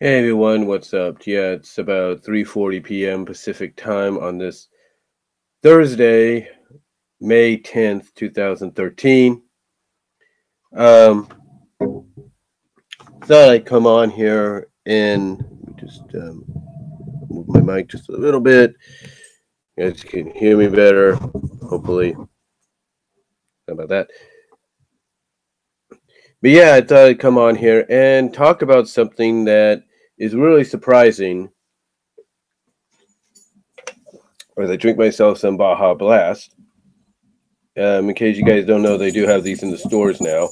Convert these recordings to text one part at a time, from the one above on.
Hey everyone, what's up? Yeah, it's about 3:40 p.m. Pacific time on this Thursday, May 10th, 2013. Um, Thought I'd come on here and just move my mic just a little bit. You guys can hear me better, hopefully. How about that? But yeah, I thought I'd come on here and talk about something that is really surprising as I drink myself some Baja Blast. In case you guys don't know, they do have these in the stores now.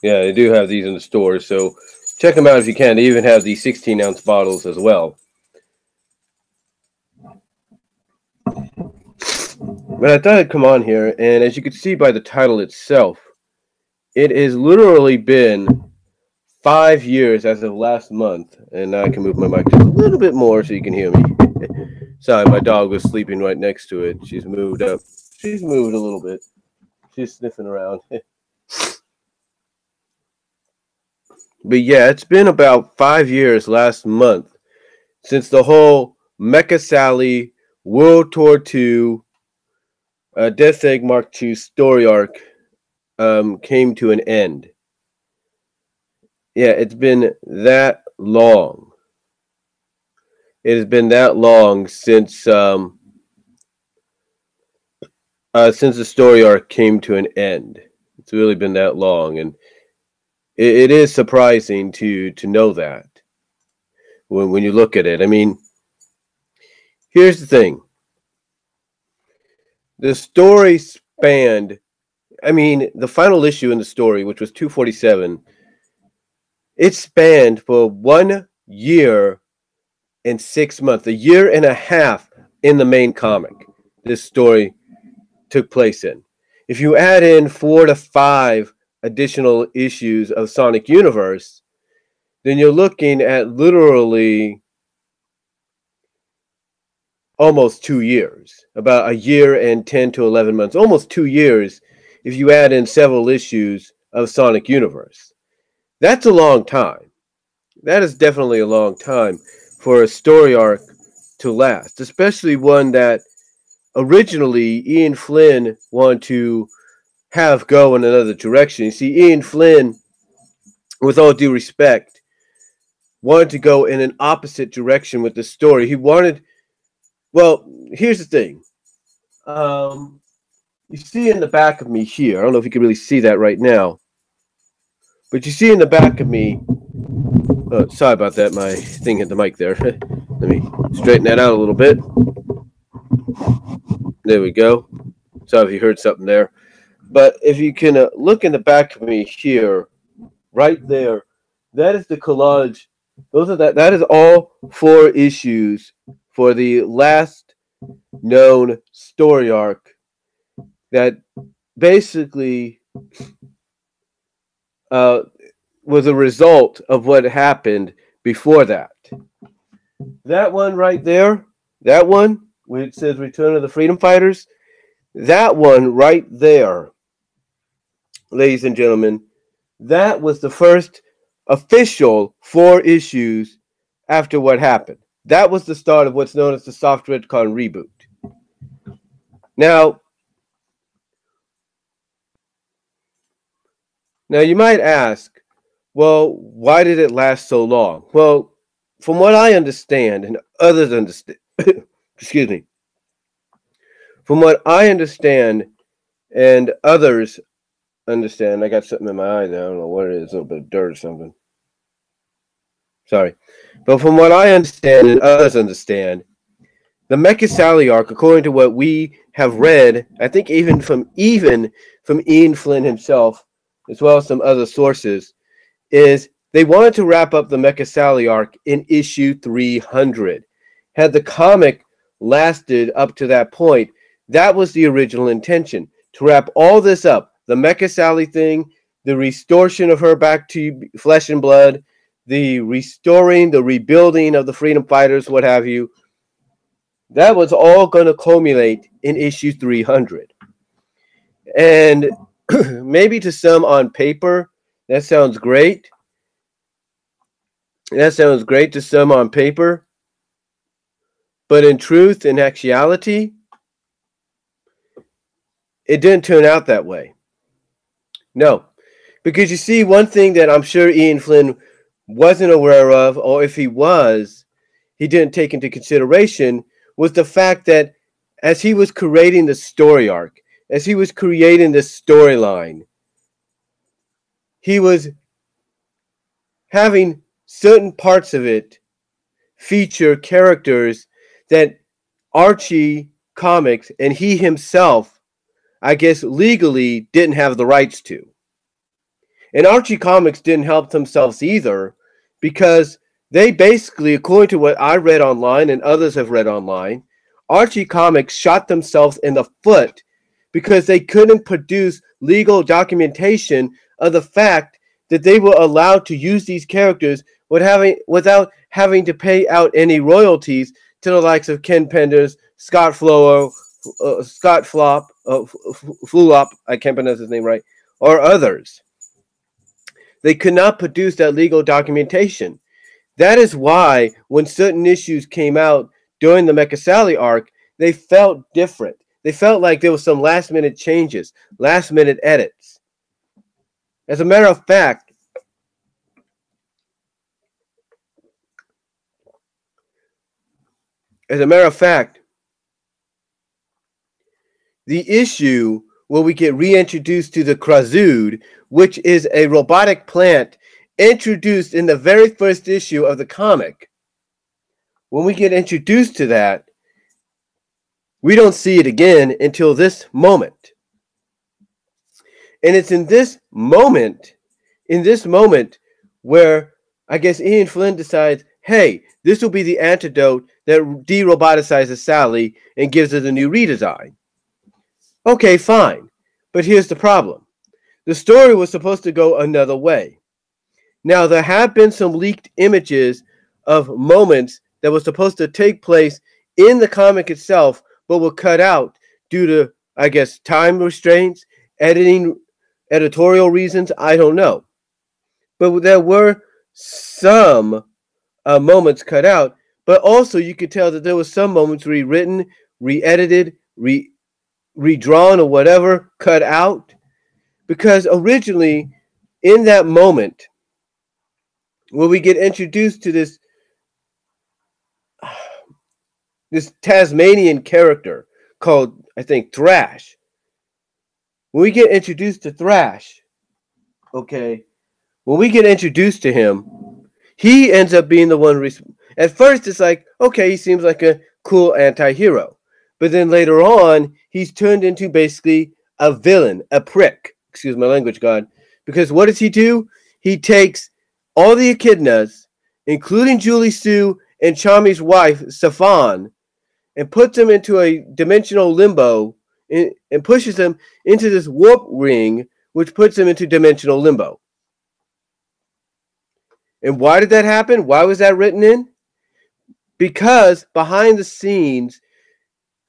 Yeah, they do have these in the stores, so check them out if you can. They even have these 16-ounce bottles as well. But I thought I'd come on here, and as you can see by the title itself, it has literally been 5 years as of last month. And now I can move my mic just a little bit more so you can hear me. Sorry, my dog was sleeping right next to it. She's moved up. She's moved a little bit. She's sniffing around. But yeah, it's been about 5 years last month since the whole Mecha Sally World Tour II Death Egg Mark II story arc came to an end. Yeah, it's been that long. It has been that long since the story arc came to an end. It's really been that long, and it is surprising to know that when you look at it. I mean, here's the thing: the story spanned. I mean, the final issue in the story, which was 247, it spanned for 1 year and 6 months, a year and a half in the main comic. This story took place in. If you add in 4 to 5 additional issues of Sonic Universe, then you're looking at literally almost 2 years, about a year and 10 to 11 months, almost 2 years if you add in several issues of Sonic Universe. That's a long time. That is definitely a long time for a story arc to last, especially one that originally Ian Flynn wanted to have go in another direction. You see, Ian Flynn, with all due respect, wanted to go in an opposite direction with the story. He wanted, well, here's the thing. You see in the back of me here, I don't know if you can really see that right now, but you see in the back of me, sorry about that, my thing hit the mic there. Let me straighten that out a little bit. There we go. Sorry if you heard something there. But if you can look in the back of me here, right there, that is the collage. That is all 4 issues for the last known story arc that basically was a result of what happened before that. That one right there, that one, where it says Return of the Freedom Fighters, that one right there, ladies and gentlemen, that was the first official 4 issues after what happened. That was the start of what's known as the Soft Redcon reboot. Now you might ask, well, why did it last so long? Well, from what I understand and others understand, excuse me, from what I understand and others understand, I got something in my eye there. I don't know what it is, a little bit of dirt or something. Sorry. But from what I understand and others understand, the Mecha Sally arc, according to what we have read, I think even from Ian Flynn himself, as well as some other sources, is they wanted to wrap up the Mecha Sally arc in issue 300. Had the comic lasted up to that point, that was the original intention, to wrap all this up. The Mecha Sally thing, the restoration of her back to flesh and blood, the restoring, the rebuilding of the Freedom Fighters, what have you. That was all going to culminate in issue 300. And maybe to some on paper, that sounds great. That sounds great to some on paper. But in truth, in actuality, it didn't turn out that way. No. Because you see, one thing that I'm sure Ian Flynn wasn't aware of, or if he was, he didn't take into consideration, was the fact that as he was creating the story arc, as he was creating the storyline, he was having certain parts of it feature characters that Archie Comics and he himself, I guess, legally didn't have the rights to. And Archie Comics didn't help themselves either, because they basically, according to what I read online and others have read online, Archie Comics shot themselves in the foot because they couldn't produce legal documentation of the fact that they were allowed to use these characters without having to pay out any royalties to the likes of Ken Penders, Scott Flop, Flulop, I can't pronounce his name right, or others. They could not produce that legal documentation. That is why when certain issues came out during the Mecha Sally arc, they felt different. They felt like there was some last-minute changes, last-minute edits. As a matter of fact, the issue where we get reintroduced to the Krazood, which is a robotic plant introduced in the very first issue of the comic. When we get introduced to that, we don't see it again until this moment. And it's in this moment where I guess Ian Flynn decides, hey, this will be the antidote that de-roboticizes Sally and gives her the new redesign. Okay, fine. But here's the problem. The story was supposed to go another way. Now, there have been some leaked images of moments that were supposed to take place in the comic itself, but were cut out due to, I guess, time restraints, editorial reasons, I don't know. But there were some moments cut out, but also you could tell that there were some moments rewritten, re-edited, redrawn or whatever, cut out. Because originally, in that moment, when we get introduced to this Tasmanian character called, I think, Thrash. When we get introduced to Thrash, okay, when we get introduced to him, he ends up being the one. At first, it's like, okay, he seems like a cool anti-hero. But then later on, he's turned into basically a villain, a prick. Excuse my language, God. Because what does he do? He takes all the echidnas, including Julie Sue and Chami's wife, Safan, and puts them into a dimensional limbo and pushes them into this warp ring, which puts them into dimensional limbo. And why did that happen? Why was that written in? Because behind the scenes,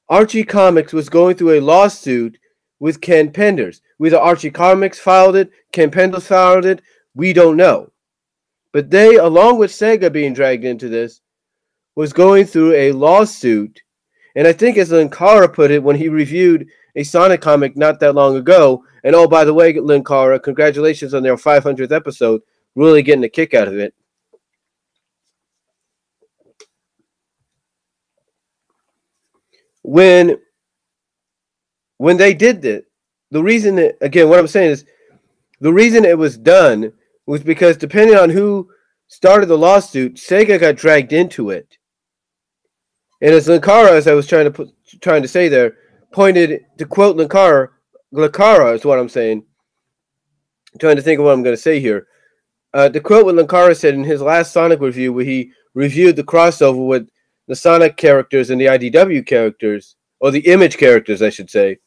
Archie Comics was going through a lawsuit with Ken Penders. Whether Archie Comics filed it, Ken Penders filed it, we don't know. But they, along with Sega being dragged into this, was going through a lawsuit. And I think as Linkara put it when he reviewed a Sonic comic not that long ago, and oh, by the way, Linkara, congratulations on their 500th episode. Really getting a kick out of it. When they did that, the reason that, again, what I'm saying is, the reason it was done was because depending on who started the lawsuit, Sega got dragged into it. And as Linkara, as I was trying to say there, pointed to quote Linkara is what I'm saying. I'm trying to think of what I'm going to say here. The quote what Linkara said in his last Sonic review, where he reviewed the crossover with the Sonic characters and the IDW characters, or the Image characters, I should say,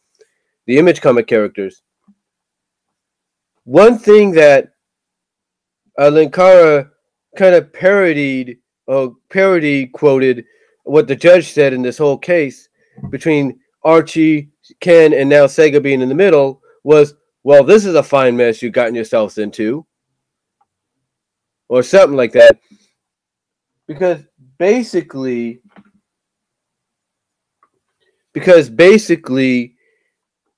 the Image comic characters. One thing that Linkara kind of parody quoted what the judge said in this whole case between Archie, Ken, and now Sega being in the middle was, well, this is a fine mess you've gotten yourselves into, or something like that. Because basically,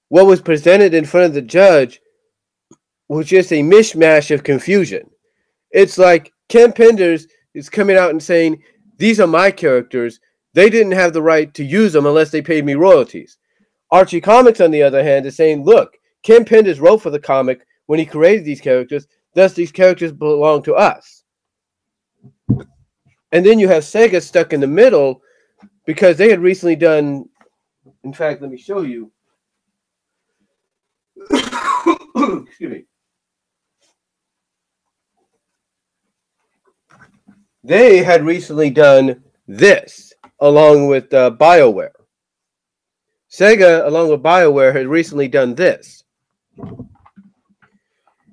what was presented in front of the judge was just a mishmash of confusion. It's like Ken Penders is coming out and saying, these are my characters. They didn't have the right to use them unless they paid me royalties. Archie Comics, on the other hand, is saying, look, Ken Penders wrote for the comic when he created these characters, thus these characters belong to us. And then you have Sega stuck in the middle because they had recently done, in fact, let me show you. Excuse me. They had recently done this along with BioWare. Sega, along with BioWare, had recently done this.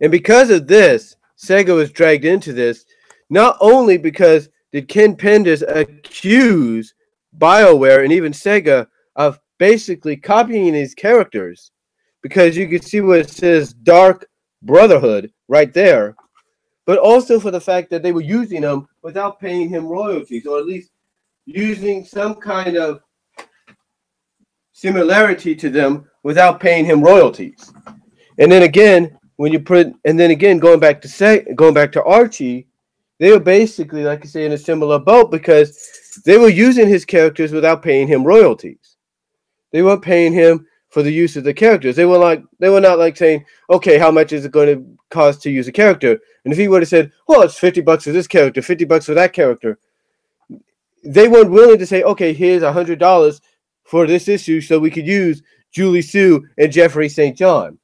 And because of this, Sega was dragged into this, not only because did Ken Penders accuse BioWare and even Sega of basically copying his characters, because you can see where it says Dark Brotherhood right there, but also for the fact that they were using them without paying him royalties, or at least using some kind of similarity to them without paying him royalties. And then again, going back to Archie, they were basically, like I say, in a similar boat because they were using his characters without paying him royalties. They weren't paying him for the use of the characters. They were not like saying, okay, how much is it going to cost to use a character? And if he would have said, well, it's $50 for this character, $50 for that character, they weren't willing to say, okay, here's $100 for this issue so we could use Julie Sue and Jeffrey St. John.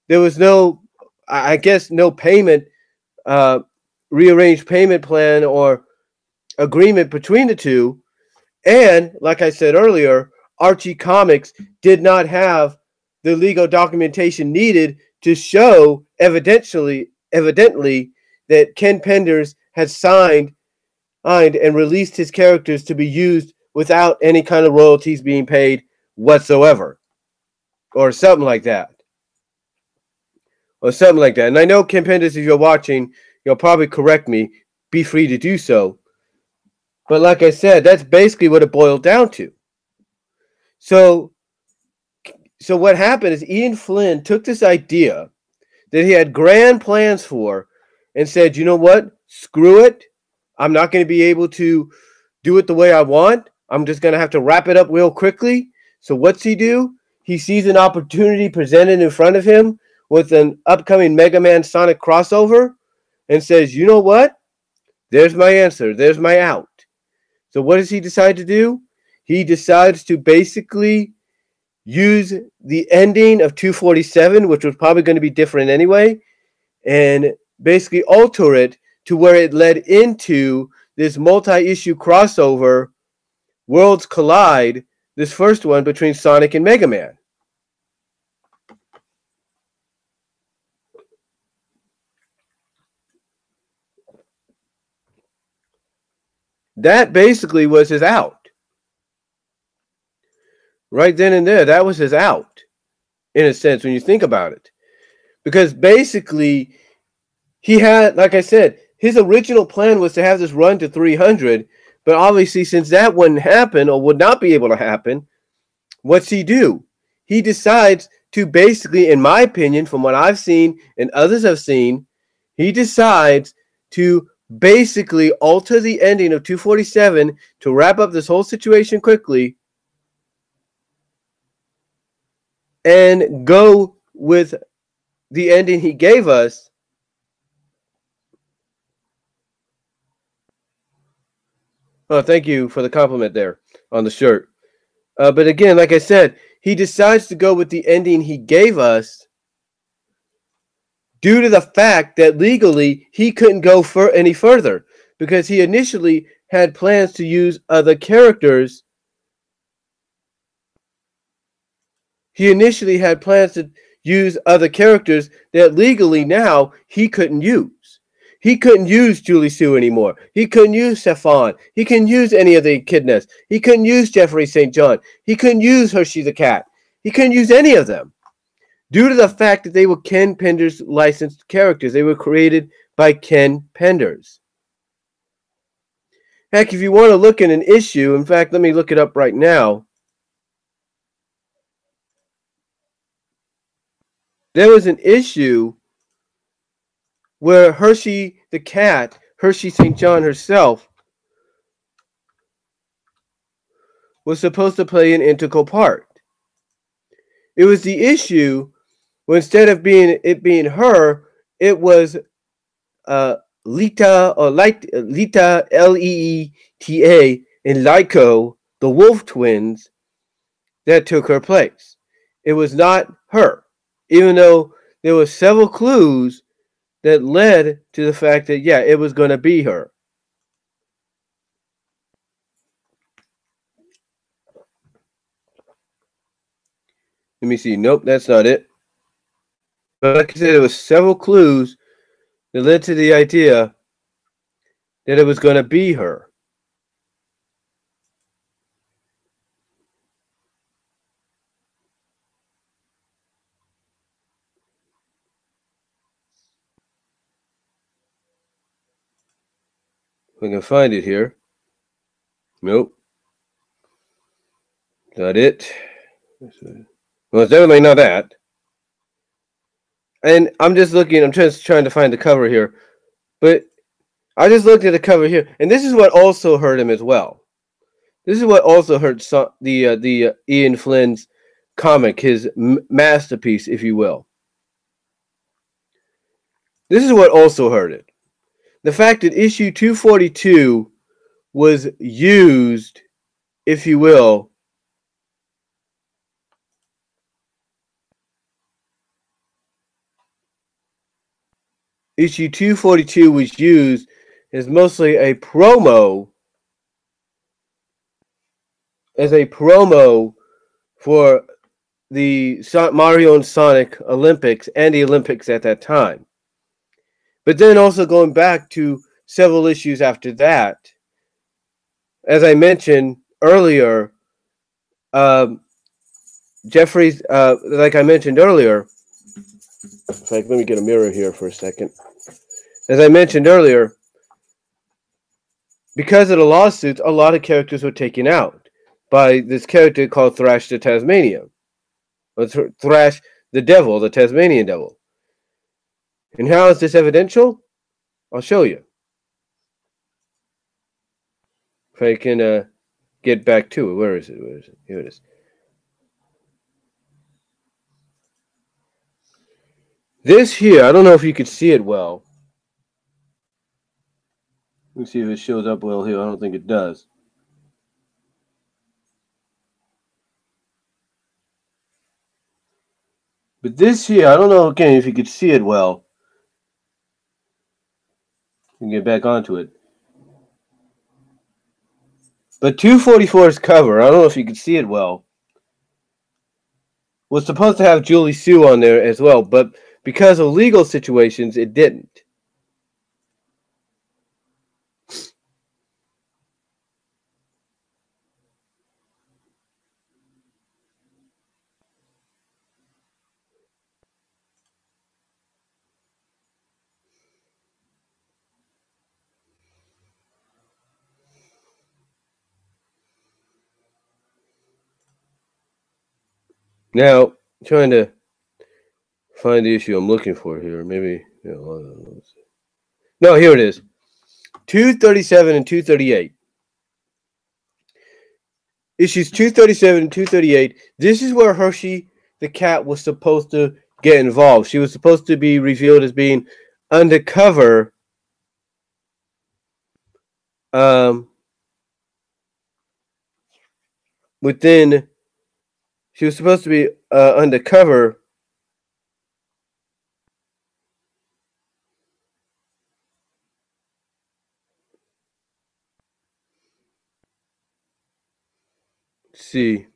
There was no payment, rearranged payment plan or agreement between the two. And like I said earlier, Archie Comics did not have the legal documentation needed to show evidently that Ken Penders had signed and released his characters to be used without any kind of royalties being paid whatsoever, or something like that. And I know, Ken Penders, if you're watching, you'll probably correct me. Be free to do so. But like I said, that's basically what it boiled down to. So what happened is Ian Flynn took this idea that he had grand plans for and said, you know what? Screw it. I'm not going to be able to do it the way I want. I'm just going to have to wrap it up real quickly. So what's he do? He sees an opportunity presented in front of him with an upcoming Mega Man Sonic crossover and says, you know what? There's my answer. There's my out. So what does he decide to do? He decides to basically use the ending of 247, which was probably going to be different anyway, and basically alter it to where it led into this multi-issue crossover, Worlds Collide, this first one between Sonic and Mega Man. That basically was his out. Right then and there, that was his out, in a sense, when you think about it. Because basically, he had, like I said, his original plan was to have this run to 300, but obviously, since that wouldn't happen or would not be able to happen, what's he do? He decides to basically, in my opinion, from what I've seen and others have seen, he decides to basically alter the ending of 247 to wrap up this whole situation quickly and go with the ending he gave us. Oh, thank you for the compliment there on the shirt. But again, like I said, he decides to go with the ending he gave us due to the fact that legally he couldn't go any further because he initially had plans to use other characters. He initially had plans to use other characters that legally now he couldn't use. He couldn't use Julie Sue anymore. He couldn't use Stefan. He couldn't use any of the echidnas. He couldn't use Jeffrey St. John. He couldn't use Hershey the cat. He couldn't use any of them due to the fact that they were Ken Pender's licensed characters. They were created by Ken Penders. Heck, if you want to look at an issue, in fact, let me look it up right now. There was an issue where Hershey the cat, Hershey St. John herself, was supposed to play an integral part. It was the issue where instead of it being her, it was Lita Leeta and Lyco, the Wolf twins, that took her place. It was not her, even though there were several clues that led to the fact that, yeah, it was going to be her. Let me see. Nope, that's not it. But like I said, there were several clues that led to the idea that it was going to be her. If I can find it here. Nope. Not it. Well, it's definitely not that. And I'm just looking, I'm just trying to find the cover here. But I just looked at the cover here, and this is what also hurt him as well. This is what also hurt the Ian Flynn's comic, his masterpiece, if you will. This is what also hurt it. The fact that issue 242 was used, if you will, issue 242 was used as mostly a promo, for the Mario and Sonic Olympics and the Olympics at that time. But then also going back to several issues after that, as I mentioned earlier, Jeffrey's, like I mentioned earlier, in fact, let me get a mirror here for a second. As I mentioned earlier, because of the lawsuits, a lot of characters were taken out by this character called Thrash the Tasmanian. Or Thrash the Devil, the Tasmanian Devil. And how is this evidential? I'll show you. If I can get back to it. Where is it? Where is it? Here it is. This here, I don't know if you could see it well. Let me see if it shows up well here. I don't think it does. But this here, I don't know, again, if you could see it well. You can get back onto it. But 244's cover, I don't know if you could see it well, was supposed to have Julie Sue on there as well, but because of legal situations, it didn't. Now, trying to find the issue I'm looking for here. Maybe, no, here it is. 237 and 238. Issues 237 and 238. This is where Hershey the cat was supposed to get involved. She was supposed to be revealed as being undercover within. She was supposed to be undercover see,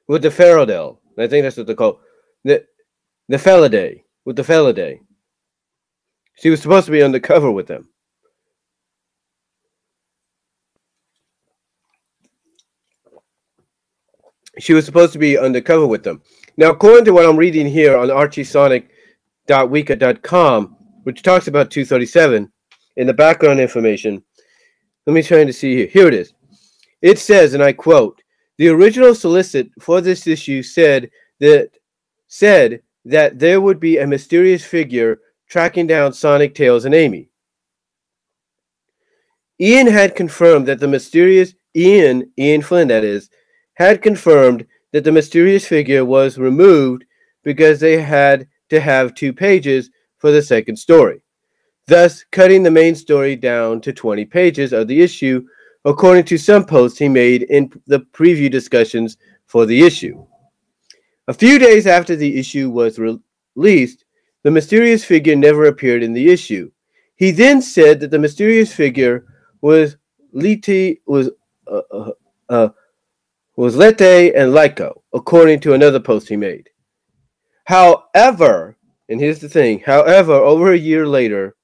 with the Faraday. I think that's what they call the Faraday. With the Faraday. She was supposed to be undercover with them. She was supposed to be undercover with them. Now, according to what I'm reading here on archiesonic.wika.com, which talks about 237 in the background information, let me try to see here. Here it is. It says, and I quote, the original solicit for this issue said that there would be a mysterious figure tracking down Sonic, Tails, and Amy. Ian had confirmed that the mysterious Ian Flynn, that is, had confirmed that the mysterious figure was removed because they had to have 2 pages for the second story, thus cutting the main story down to 20 pages of the issue, according to some posts he made in the preview discussions for the issue. A few days after the issue was released, the mysterious figure never appeared in the issue. He then said that the mysterious figure was Lete and Lyco, according to another post he made. However, and here's the thing, however, over a year later,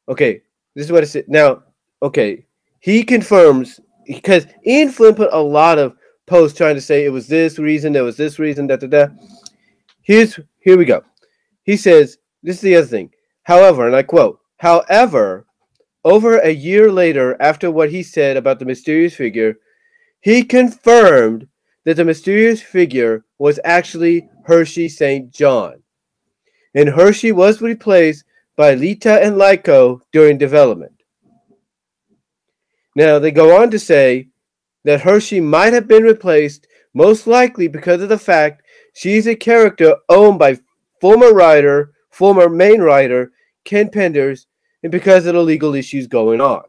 okay, this is what it said. Now, okay, he confirms, because Ian Flynn put a lot of posts trying to say it was this reason, there was this reason, da. Here we go. He says, this is the other thing. However, and I quote, however, over a year later, after what he said about the mysterious figure, he confirmed that the mysterious figure was actually Hershey St. John. And Hershey was replaced by Lita and Lyco during development. Now, they go on to say that Hershey might have been replaced most likely because of the fact she's a character owned by former main writer, Ken Penders, and because of the legal issues going on.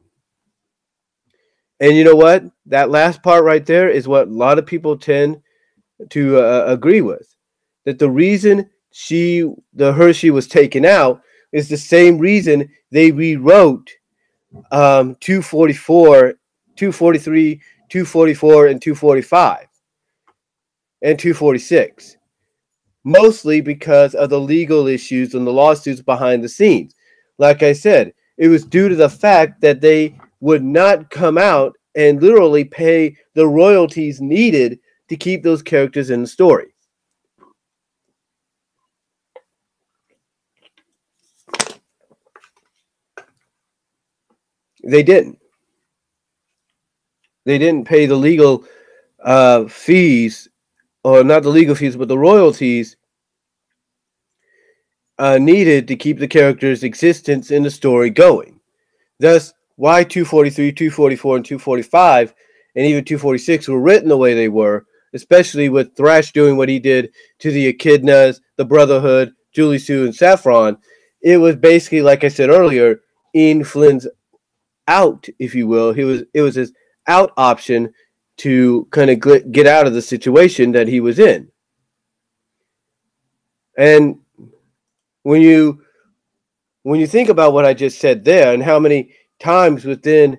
And you know what? That last part right there is what a lot of people tend to agree with. That the reason the Hershey was taken out is the same reason they rewrote 244, 243, 244, and 245, and 246. Mostly because of the legal issues and the lawsuits behind the scenes. Like I said, it was due to the fact that they would not come out and literally pay the royalties needed to keep those characters in the story. They didn't. They didn't pay the legal fees, or not the legal fees, but the royalties needed to keep the character's existence in the story going. Thus, why 243, 244, and 245, and even 246 were written the way they were, especially with Thrash doing what he did to the Echidnas, the Brotherhood, Julie Sue, and Saffron. It was basically, like I said earlier, Ian Flynn's out, if you will. It was his out option to kind of get out of the situation that he was in. And when you think about what I just said there and how many times within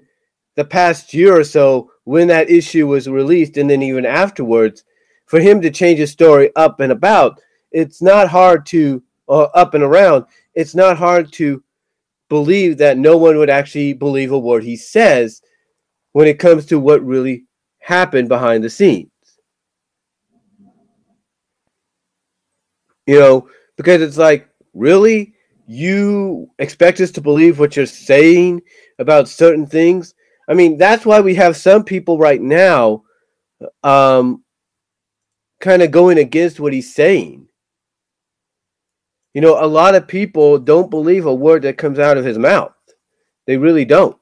the past year or so when that issue was released and then even afterwards, for him to change his story up and about, it's not hard to, or up and around, it's not hard to believe that no one would actually believe a word he says when it comes to what really happened behind the scenes. You know, because it's like, really? You expect us to believe what you're saying about certain things? I mean, that's why we have some people right now kind of going against what he's saying. You know, a lot of people don't believe a word that comes out of his mouth. They really don't.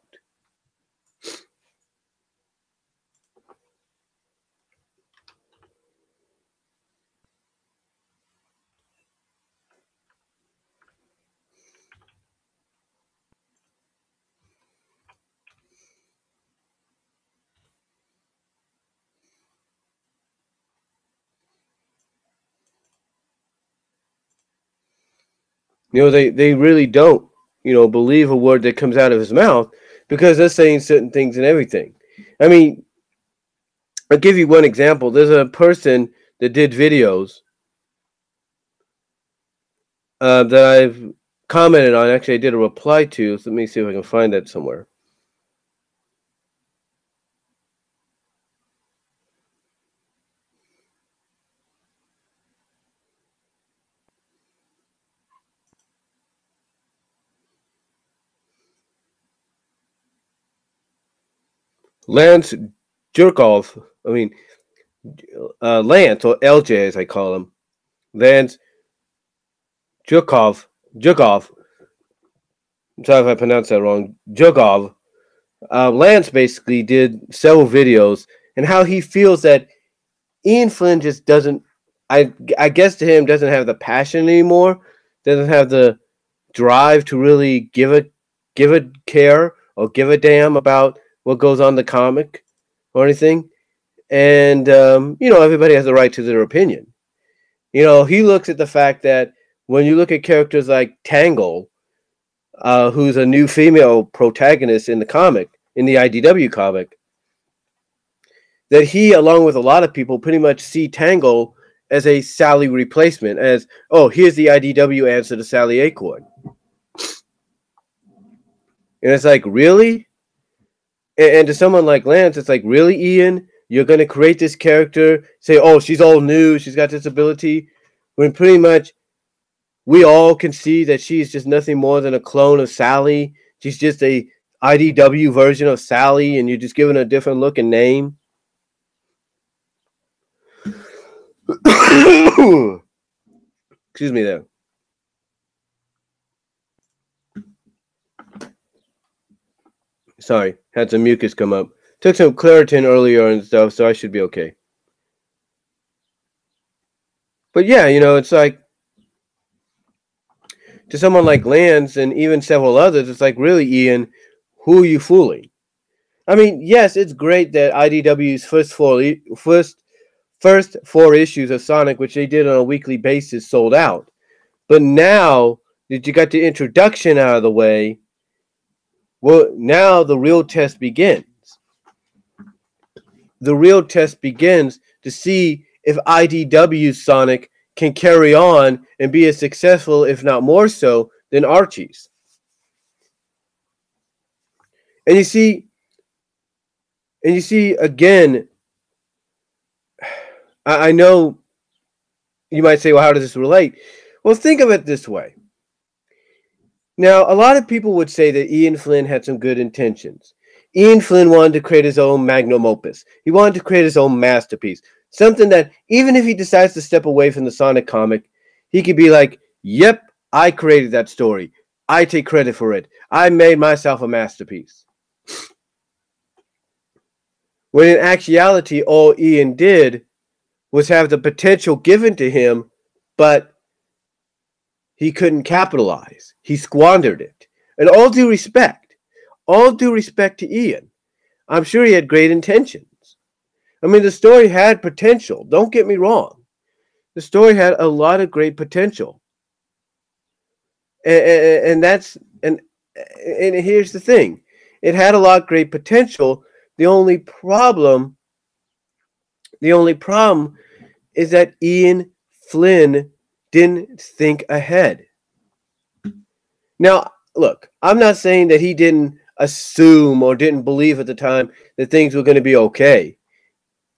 You know, they really don't, believe a word that comes out of his mouth because they're saying certain things and everything. I mean, I'll give you one example. There's a person that did videos that I've commented on. Actually, I did a reply to. So let me see if I can find that somewhere. Lance Jerkoff. I mean, Lance, or LJ as I call him. Lance Jerkoff. I'm sorry if I pronounced that wrong. Jerkoff. Lance basically did several videos and how he feels that Ian Flynn just doesn't. I guess to him doesn't have the passion anymore. Doesn't have the drive to really give a care or give a damn about what goes on in the comic or anything. And everybody has a right to their opinion. He looks at the fact that when you look at characters like Tangle, who's a new female protagonist in the comic, in the IDW comic, that he, along with a lot of people, pretty much see Tangle as a Sally replacement, as, oh, here's the IDW answer to Sally Acorn. And it's like, really? And to someone like Lance, it's like, really, Ian? You're going to create this character, say, oh, she's all new, she's got this ability, when pretty much we all can see that she's just nothing more than a clone of Sally. She's just a IDW version of Sally, and you're just giving her a different look and name. Excuse me there. Sorry, had some mucus come up. Took some Claritin earlier and stuff, so I should be okay. But yeah, it's like, to someone like Lance and even several others, it's like, really, Ian, who are you fooling? I mean, yes, it's great that IDW's first four issues of Sonic, which they did on a weekly basis, sold out. But now that you got the introduction out of the way, well, now the real test begins. The real test begins to see if IDW's Sonic can carry on and be as successful, if not more so, than Archie's. And you see, again, I know you might say, well, how does this relate? Well, think of it this way. Now, a lot of people would say that Ian Flynn had some good intentions. Ian Flynn wanted to create his own magnum opus. He wanted to create his own masterpiece. Something that, even if he decides to step away from the Sonic comic, he could be like, yep, I created that story. I take credit for it. I made myself a masterpiece. When in actuality, all Ian did was have the potential given to him, but he couldn't capitalize. He squandered it. And all due respect to Ian, I'm sure he had great intentions. I mean, the story had potential. Don't get me wrong. The story had a lot of great potential. And here's the thing. It had a lot of great potential. The only problem is that Ian Flynn didn't think ahead. Now, look, I'm not saying that he didn't assume or didn't believe at the time that things were going to be okay.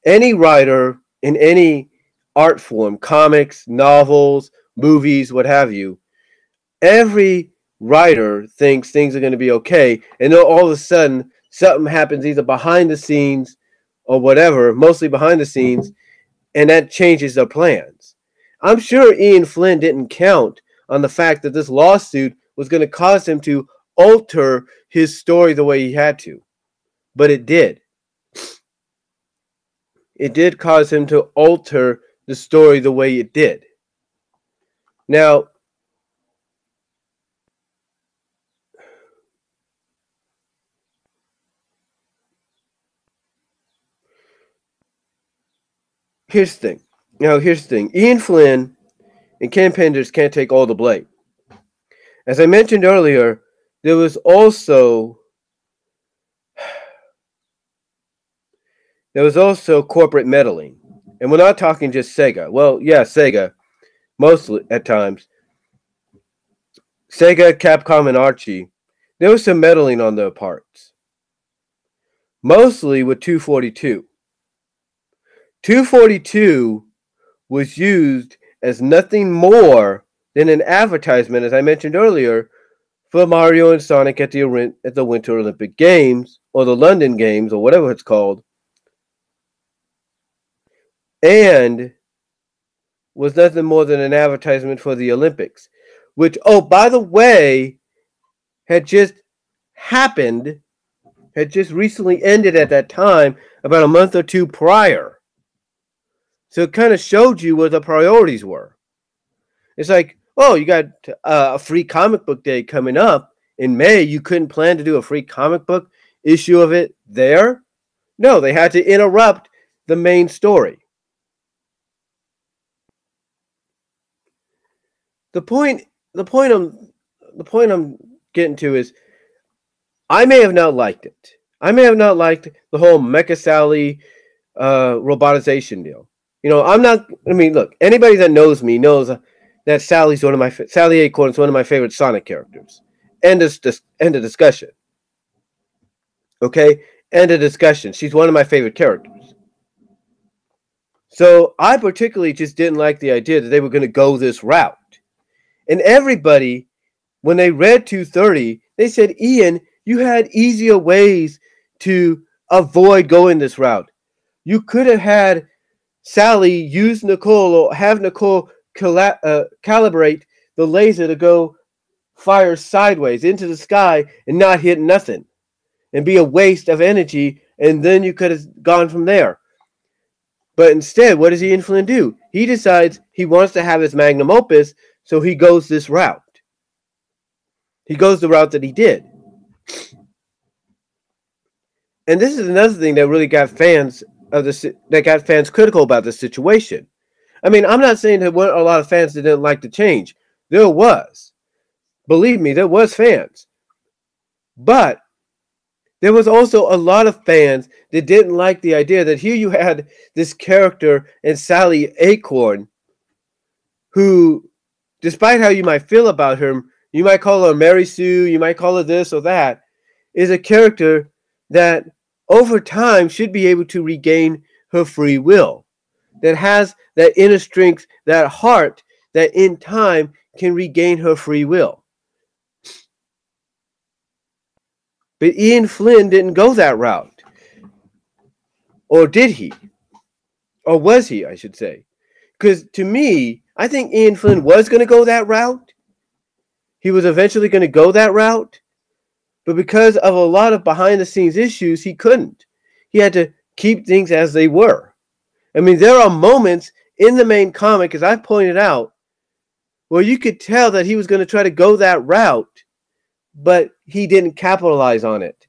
Any writer in any art form, comics, novels, movies, what have you, every writer thinks things are going to be okay, and then all of a sudden something happens either behind the scenes or whatever, mostly behind the scenes, and that changes their plans. I'm sure Ian Flynn didn't count on the fact that this lawsuit was going to cause him to alter his story the way he had to. But it did. It did cause him to alter the story the way it did. Now, here's the thing. Ian Flynn and Ken Penders can't take all the blame. As I mentioned earlier, there was also corporate meddling. And we're not talking just Sega. Well, yeah, Sega, mostly at times. Sega, Capcom, and Archie, there was some meddling on their parts. Mostly with 242. 242 was used as nothing more than an advertisement, as I mentioned earlier, for Mario and Sonic at the Winter Olympic Games, or the London Games, or whatever it's called, and was nothing more than an advertisement for the Olympics, which, oh, by the way, had just happened, had just recently ended at that time, about a month or two prior. So it kind of showed you what the priorities were. It's like, oh, you got a free comic book day coming up in May. You couldn't plan to do a free comic book issue of it there? No, they had to interrupt the main story. The point I'm getting to is, I may have not liked it. I may have not liked the whole Mecha Sally robotization deal. You know, I'm not. I mean, look, anybody that knows me knows that Sally Acorn is one of my favorite Sonic characters. End of discussion. Okay, end of discussion. She's one of my favorite characters. So I particularly just didn't like the idea that they were going to go this route. And everybody, when they read 230, they said, Ian, you had easier ways to avoid going this route. You could have had Sally use Nicole, or have Nicole calibrate the laser to go fire sideways into the sky and not hit nothing and be a waste of energy, and then you could have gone from there. But instead, what does Ian Flynn do? He decides he wants to have his magnum opus, so he goes this route. He goes the route that he did. And this is another thing that really got fans critical about the situation. I mean, I'm not saying there weren't a lot of fans that didn't like the change. There was. Believe me, there was fans. But there was also a lot of fans that didn't like the idea that here you had this character in Sally Acorn, who, despite how you might feel about her, you might call her Mary Sue, you might call her this or that, is a character that over time should be able to regain her free will, that has that inner strength, that heart that in time can regain her free will. But Ian Flynn didn't go that route. Or did he? Or was he, I should say? Because to me, I think Ian Flynn was going to go that route. He was eventually going to go that route. But because of a lot of behind-the-scenes issues, he couldn't. He had to keep things as they were. I mean, there are moments in the main comic, as I've pointed out, where you could tell that he was going to try to go that route, but he didn't capitalize on it.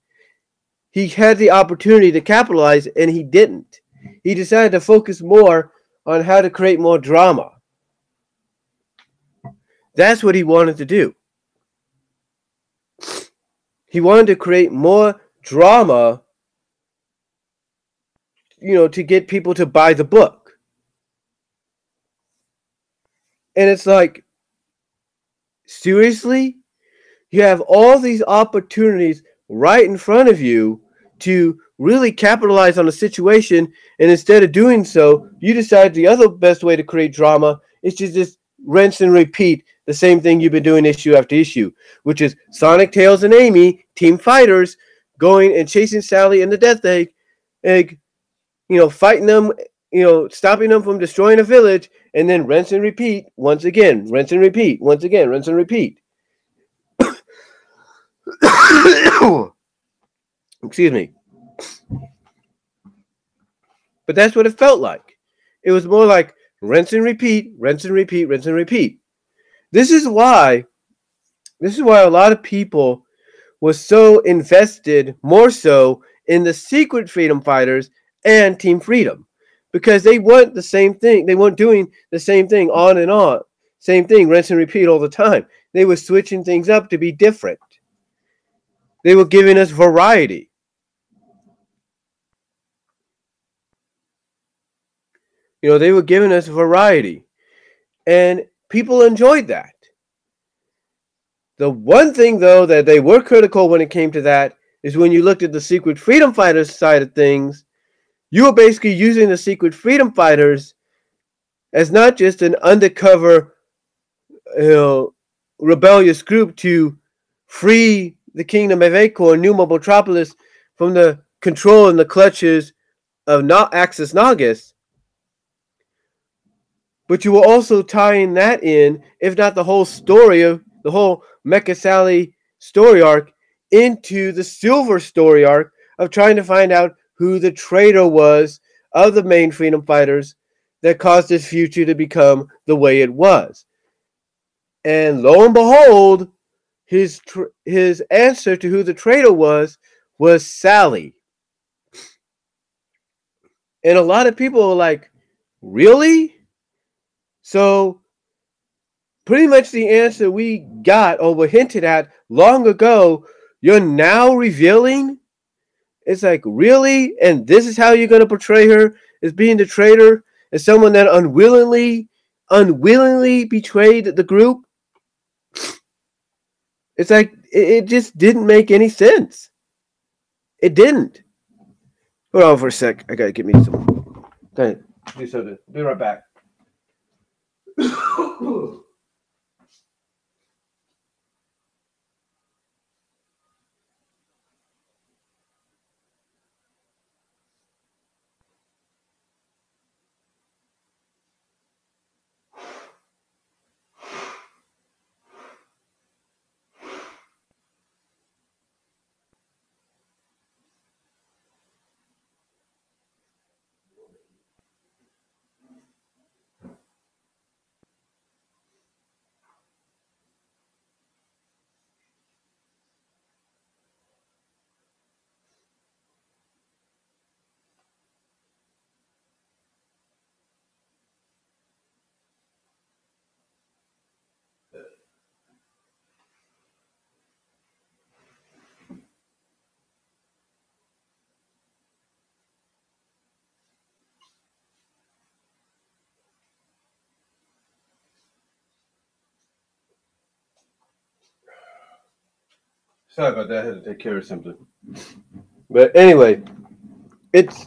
He had the opportunity to capitalize, and he didn't. He decided to focus more on how to create more drama. That's what he wanted to do. He wanted to create more drama, to get people to buy the book. And it's like, seriously? You have all these opportunities right in front of you to really capitalize on a situation, and instead of doing so, you decide the other best way to create drama is to just rinse and repeat the same thing you've been doing issue after issue, which is Sonic, Tails, and Amy, team fighters, going and chasing Sally and the Death Egg, fighting them, stopping them from destroying a village, and then rinse and repeat once again, rinse and repeat once again, rinse and repeat. Excuse me. But that's what it felt like. It was more like rinse and repeat, rinse and repeat, rinse and repeat. This is why a lot of people were so invested, more so, in the Secret Freedom Fighters and Team Freedom. Because they want the same thing. They weren't doing the same thing on and on. Same thing, rinse and repeat all the time. They were switching things up to be different. They were giving us variety. They were giving us variety. And people enjoyed that. The one thing, though, that they were critical when it came to that is when you looked at the Secret Freedom Fighters side of things, you were basically using the Secret Freedom Fighters as not just an undercover, rebellious group to free the kingdom of Acorn, New Metropolis, from the control and the clutches of not Axis Nagus, but you were also tying that in, if not the whole story of the whole Mecha Sally story arc, into the Silver story arc of trying to find out who the traitor was of the main freedom fighters that caused his future to become the way it was. And lo and behold, his answer to who the traitor was Sally. And a lot of people are like, really? So pretty much the answer we got or were hinted at long ago, you're now revealing? It's like, really? And this is how you're going to portray her as being the traitor, as someone that unwillingly betrayed the group? It's like, it just didn't make any sense. It didn't. Hold on for a sec. I got to get me some. Okay, do something. Be right back. Sorry about that. I had to take care of something. But anyway, it's,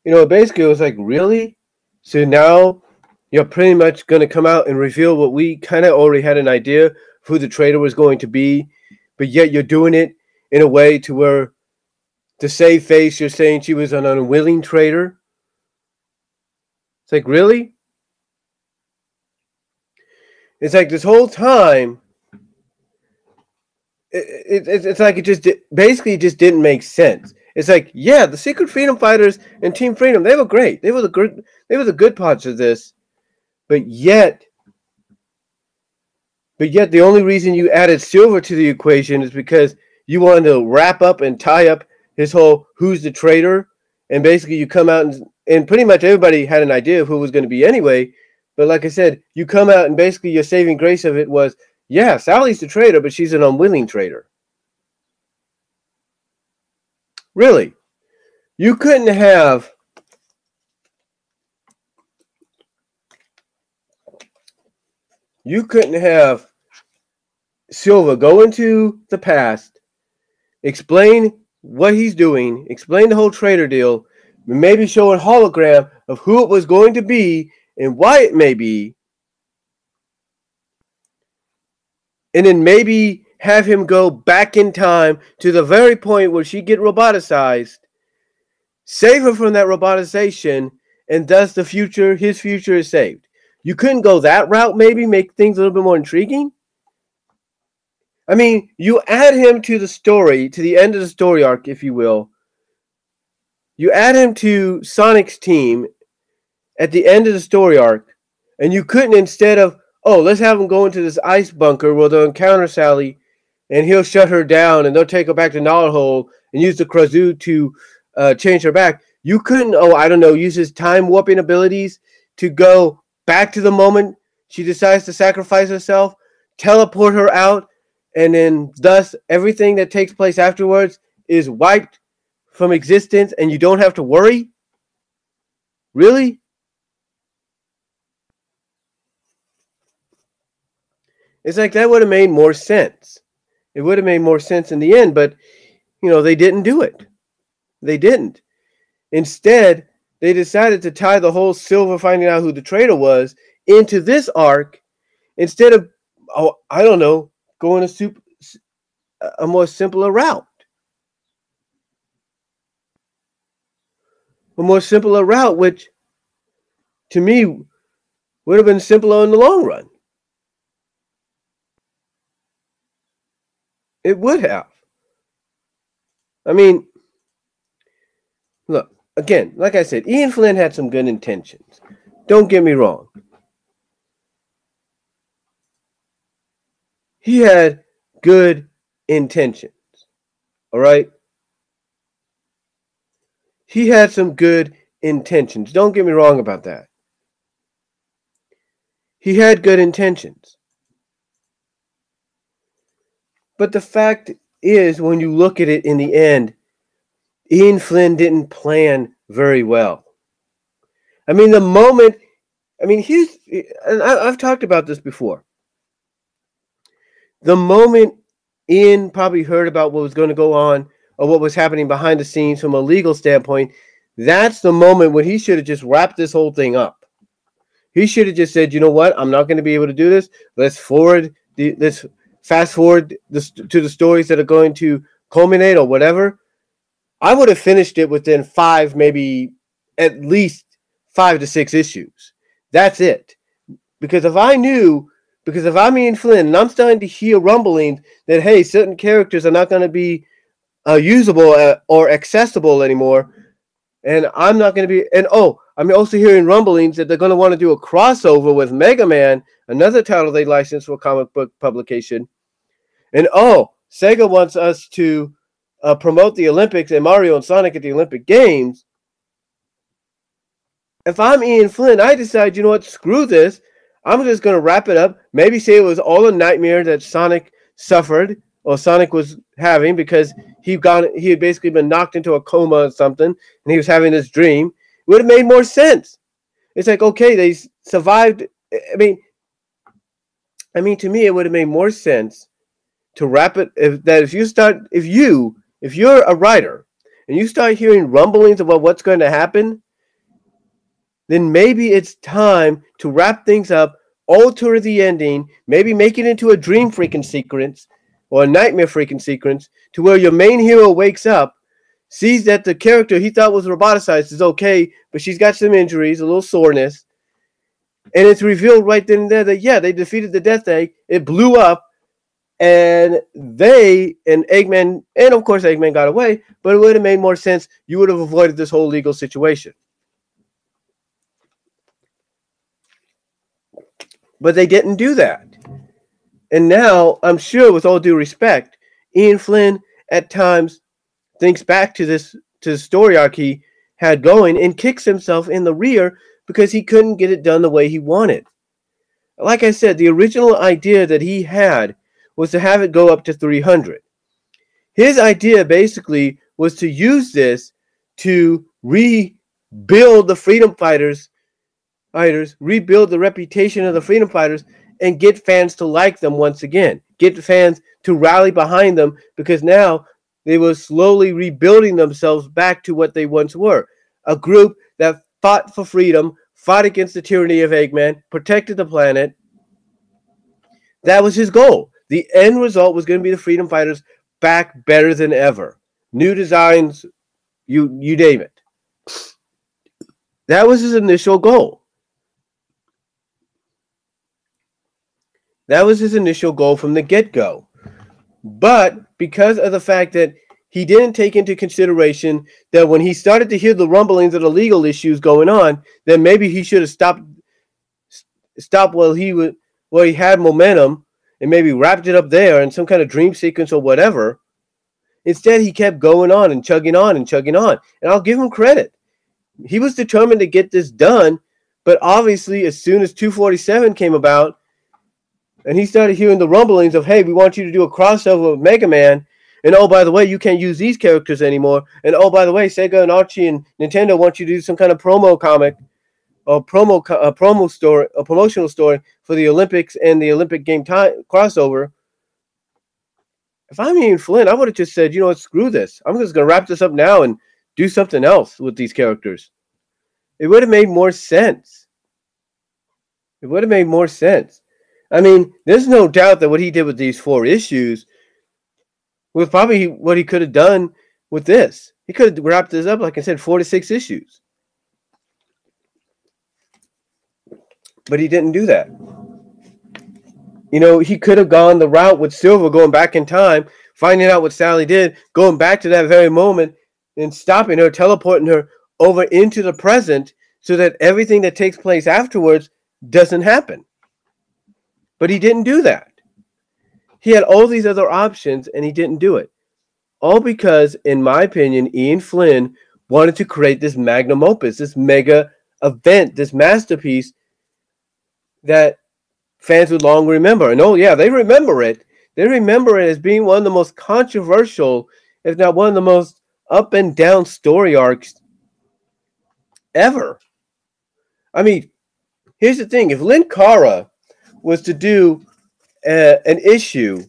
basically it was like, really? So now you're pretty much going to come out and reveal what we kind of already had an idea of who the traitor was going to be, but yet you're doing it in a way to where, to save face, you're saying she was an unwilling traitor? It's like, really? It's like this whole time, it's like it just basically just didn't make sense. It's like, yeah, the Secret Freedom Fighters and Team Freedom, they were great. They were the good parts of this. But yet the only reason you added Silver to the equation is because you wanted to wrap up and tie up his whole who's the traitor. And basically you come out and pretty much everybody had an idea of who it was going to be anyway. But like I said, you come out and basically your saving grace of it was, yeah, Sally's the traitor, but she's an unwilling traitor. Really? You couldn't have Silva go into the past, explain what he's doing, explain the whole traitor deal, maybe show a hologram of who it was going to be and why it may be, and then maybe have him go back in time to the very point where she get roboticized, save her from that robotization, and thus his future is saved. You couldn't go that route, maybe make things a little bit more intriguing? I mean, you add him to the story, to the end of the story arc, if you will. You add him to Sonic's team at the end of the story arc, and you couldn't, instead of, oh, let's have him go into this ice bunker where they'll encounter Sally, and he'll shut her down, and they'll take her back to Knowledge and use the Krazu to change her back. You couldn't, use his time warping abilities to go back to the moment she decides to sacrifice herself, teleport her out, and then thus everything that takes place afterwards is wiped from existence and you don't have to worry? Really? It's like that would have made more sense. It would have made more sense in the end, but they didn't do it. They didn't. Instead, they decided to tie the whole Silver finding out who the traitor was into this arc instead of, I don't know, going a more simpler route. A more simpler route, which to me would have been simpler in the long run. It would have. I mean, look, again, like I said, Ian Flynn had some good intentions. Don't get me wrong. He had good intentions. All right? He had some good intentions. Don't get me wrong about that. He had good intentions. But the fact is, when you look at it in the end, Ian Flynn didn't plan very well. I mean, I've talked about this before. The moment Ian probably heard about what was going to go on or what was happening behind the scenes from a legal standpoint, that's the moment when he should have just wrapped this whole thing up. He should have just said, you know what, I'm not going to be able to do this. Let's fast forward to the stories that are going to culminate or whatever. I would have finished it within maybe at least 5 to 6 issues. That's it. Because if I'm Ian Flynn and I'm starting to hear rumblings that, hey, certain characters are not going to be usable or accessible anymore, and I'm not going to be, and I'm also hearing rumblings that they're going to want to do a crossover with Mega Man, another title they licensed for comic book publication. And Sega wants us to promote the Olympics and Mario and Sonic at the Olympic Games. If I'm Ian Flynn, I decide, you know what, screw this. I'm just going to wrap it up. Maybe say it was all a nightmare that Sonic suffered or Sonic was having because he had basically been knocked into a coma or something and he was having this dream. It would have made more sense. It's like, okay, they survived. I mean, to me, it would have made more sense to wrap it. If you're a writer and you start hearing rumblings about what's going to happen, then maybe it's time to wrap things up, alter the ending, maybe make it into a dream freaking sequence or a nightmare freaking sequence to where your main hero wakes up, sees that the character he thought was roboticized is okay, but she's got some injuries, a little soreness, and it's revealed right then and there that, yeah, they defeated the Death Egg, it blew up, and Eggman, and of course Eggman got away, but it would have made more sense. You would have avoided this whole legal situation. But they didn't do that. And now, I'm sure, with all due respect, Ian Flynn at times thinks back to the story arc he had going and kicks himself in the rear because he couldn't get it done the way he wanted. Like I said, the original idea that he had was to have it go up to 300. His idea basically was to use this to rebuild the freedom fighters, rebuild the reputation of the freedom fighters, and get fans to like them once again. Get fans to rally behind them because now they were slowly rebuilding themselves back to what they once were. A group that fought for freedom, fought against the tyranny of Eggman, protected the planet. That was his goal. The end result was going to be the freedom fighters back better than ever. New designs, you name it. That was his initial goal. That was his initial goal from the get-go. But because of the fact that he didn't take into consideration that when he started to hear the rumblings of the legal issues going on, then maybe he should have stopped while he had momentum and maybe wrapped it up there in some kind of dream sequence or whatever. Instead, he kept going on and chugging on and chugging on. And I'll give him credit. He was determined to get this done, but obviously as soon as 247 came about, and he started hearing the rumblings of, hey, we want you to do a crossover with Mega Man. And, oh, by the way, you can't use these characters anymore. And, oh, by the way, Sega and Archie and Nintendo want you to do some kind of promo comic. a promotional story for the Olympics and the Olympic game time crossover. If I'm Ian Flynn, I would have just said, you know what, screw this. I'm just going to wrap this up now and do something else with these characters. It would have made more sense. It would have made more sense. I mean, there's no doubt that what he did with these 4 issues was probably what he could have done with this. He could have wrapped this up, like I said, 4 to 6 issues. But he didn't do that. You know, he could have gone the route with Silver, going back in time, finding out what Sally did, going back to that very moment, and stopping her, teleporting her over into the present so that everything that takes place afterwards doesn't happen. But he didn't do that. He had all these other options, and he didn't do it. All because, in my opinion, Ian Flynn wanted to create this magnum opus, this mega event, this masterpiece that fans would long remember. And oh yeah, they remember it. They remember it as being one of the most controversial, if not one of the most up and down story arcs ever. I mean, here's the thing. If Linkara was to do an issue,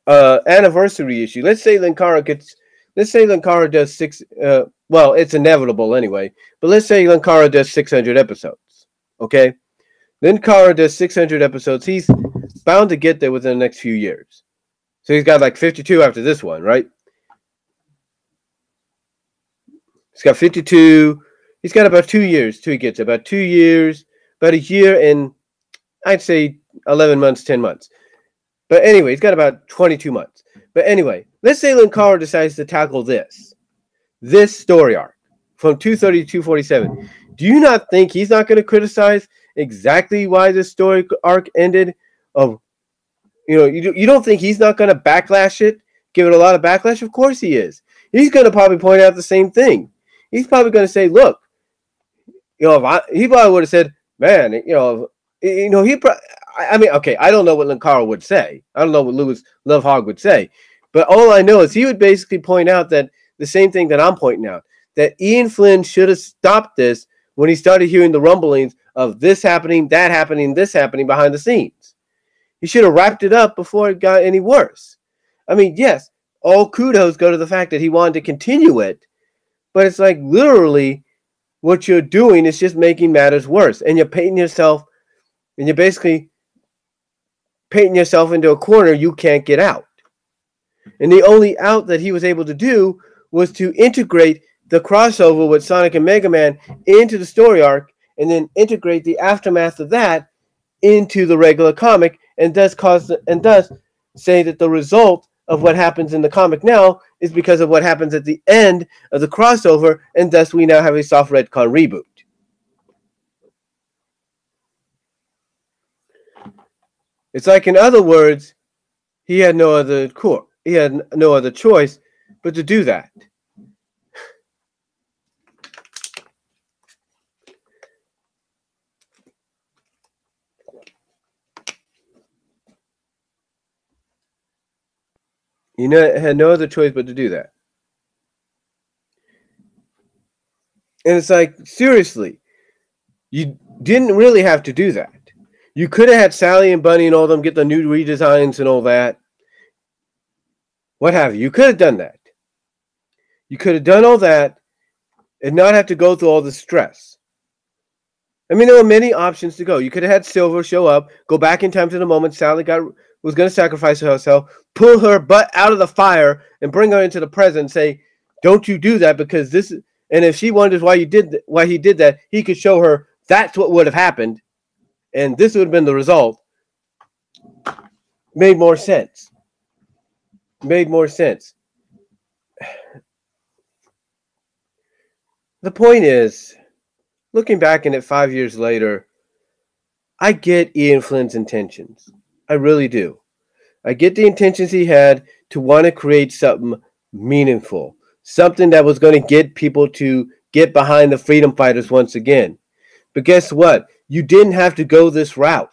anniversary issue, let's say Linkara does 6, well, it's inevitable anyway, but let's say Linkara does 600 episodes, okay? Linkara does 600 episodes. He's bound to get there within the next few years. So he's got like 52 after this one, right? He's got 52. He's got about 2 years till he gets it. About 2 years, about a year and I'd say 11 months, 10 months. But anyway, he's got about 22 months. But anyway, let's say Linkara decides to tackle this story arc from 230 to 247. Do you not think he's not going to criticize exactly why this story arc ended? You don't think he's not going to backlash it, give it a lot of backlash? Of course he is. He's going to probably point out the same thing. He's probably going to say, look, he probably would have said, man, I don't know what Linkara would say. I don't know what Louis Lovehog would say. But all I know is he would basically point out that the same thing that I'm pointing out, that Ian Flynn should have stopped this when he started hearing the rumblings of this happening, that happening, this happening behind the scenes. He should have wrapped it up before it got any worse. I mean, yes, all kudos go to the fact that he wanted to continue it, but it's like literally what you're doing is just making matters worse, and you're basically painting yourself into a corner you can't get out. And the only out that he was able to do was to integrate the crossover with Sonic and Mega Man into the story arc, and then integrate the aftermath of that into the regular comic, and thus say that the result of what happens in the comic now is because of what happens at the end of the crossover, and thus we now have a soft retcon reboot. It's like, in other words, he had no other choice but to do that. He had no other choice but to do that. And it's like, seriously, you didn't really have to do that. You could have had Sally and Bunny and all of them get the new redesigns and all that. What have you? You could have done that. You could have done all that and not have to go through all the stress. I mean, there were many options to go. You could have had Silver show up, go back in time to the moment Sally was going to sacrifice herself, pull her butt out of the fire, and bring her into the present and say, don't you do that, because this is... And if she wonders why he did that, he could show her that's what would have happened, and this would have been the result. Made more sense. The point is, looking back in it 5 years later, I get Ian Flynn's intentions. I really do. I get the intentions he had to want to create something meaningful, something that was going to get people to get behind the freedom fighters once again. But guess what? You didn't have to go this route.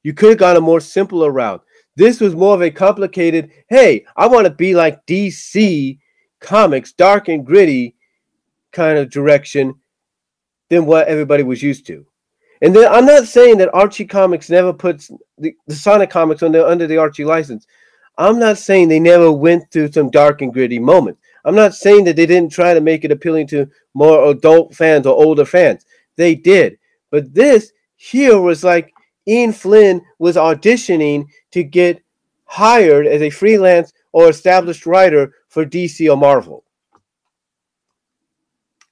You could have gone a more simpler route. This was more of a complicated, hey, I want to be like DC Comics, dark and gritty kind of direction. than what everybody was used to. And then I'm not saying that Archie Comics never puts the Sonic comics under the Archie license. I'm not saying they never went through some dark and gritty moments. I'm not saying that they didn't try to make it appealing to more adult fans or older fans. They did. But this here was like Ian Flynn was auditioning to get hired as a freelance or established writer for DC or Marvel.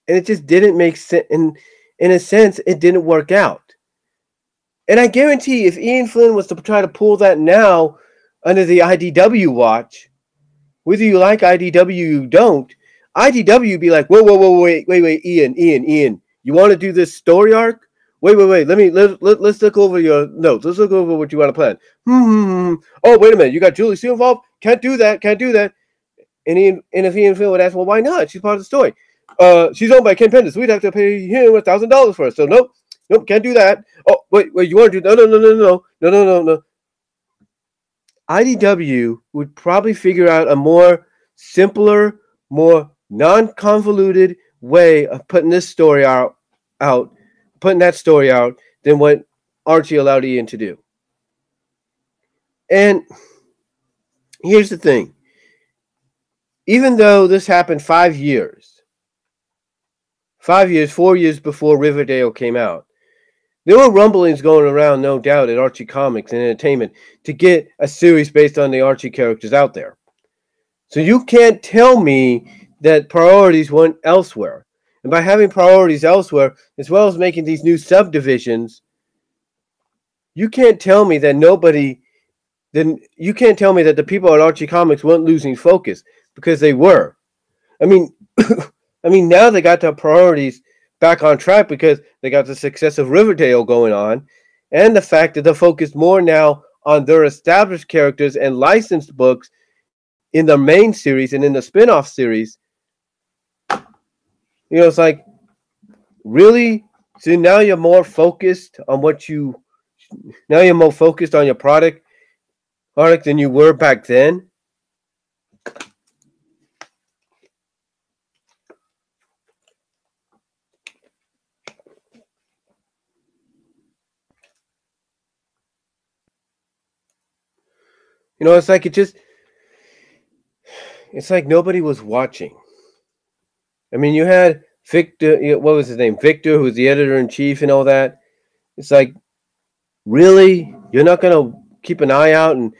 And it just didn't make sense. In a sense, it didn't work out. And I guarantee if Ian Flynn was to try to pull that now under the IDW watch, whether you like IDW or you don't, IDW would be like, whoa, wait, Ian, you want to do this story arc? Wait, let's look over your notes. Let's look over what you want to plan. Oh, wait a minute, you got Julie Sue involved? Can't do that. And if Ian Flynn would ask, well, why not? She's part of the story. She's owned by Ken Pendis. We'd have to pay him $1,000 for her. So nope, can't do that. Oh, wait, you want to do no. IDW would probably figure out a more simpler, more non-convoluted way of putting this story out, than what Archie allowed Ian to do. And here's the thing. Even though this happened 4 years before Riverdale came out, there were rumblings going around, no doubt, at Archie Comics and Entertainment to get a series based on the Archie characters out there. So you can't tell me that priorities weren't elsewhere. And by having priorities elsewhere, as well as making these new subdivisions, you can't tell me that the people at Archie Comics weren't losing focus, because they were. I mean, now they got their priorities back on track because they got the success of Riverdale going on, and the fact that they're focused more now on their established characters and licensed books in the main series and in the spin-off series. It's like, really? So now you're more focused on your product than you were back then? It's like nobody was watching. I mean, you had Victor, what was his name? Victor, who's the editor-in-chief and all that. It's like, really? You're not going to keep an eye out and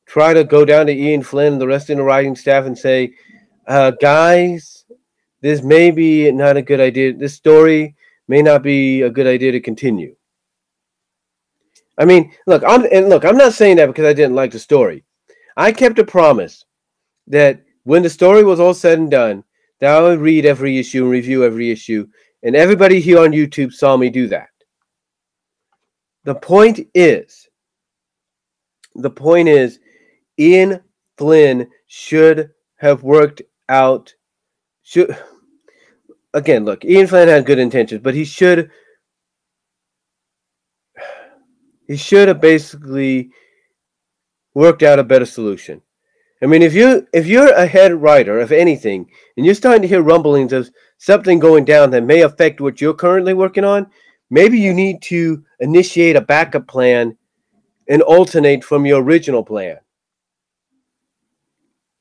try to go down to Ian Flynn and the rest of the writing staff and say, guys, this may be not a good idea. This story may not be a good idea to continue. I mean, look, I'm not saying that because I didn't like the story. I kept a promise that when the story was all said and done, that I would read every issue and review every issue, and everybody here on YouTube saw me do that. The point is, Ian Flynn should have worked out. Ian Flynn had good intentions, but he should have basically worked out a better solution. I mean, if you're a head writer of anything and you're starting to hear rumblings of something going down that may affect what you're currently working on, maybe you need to initiate a backup plan and alternate from your original plan.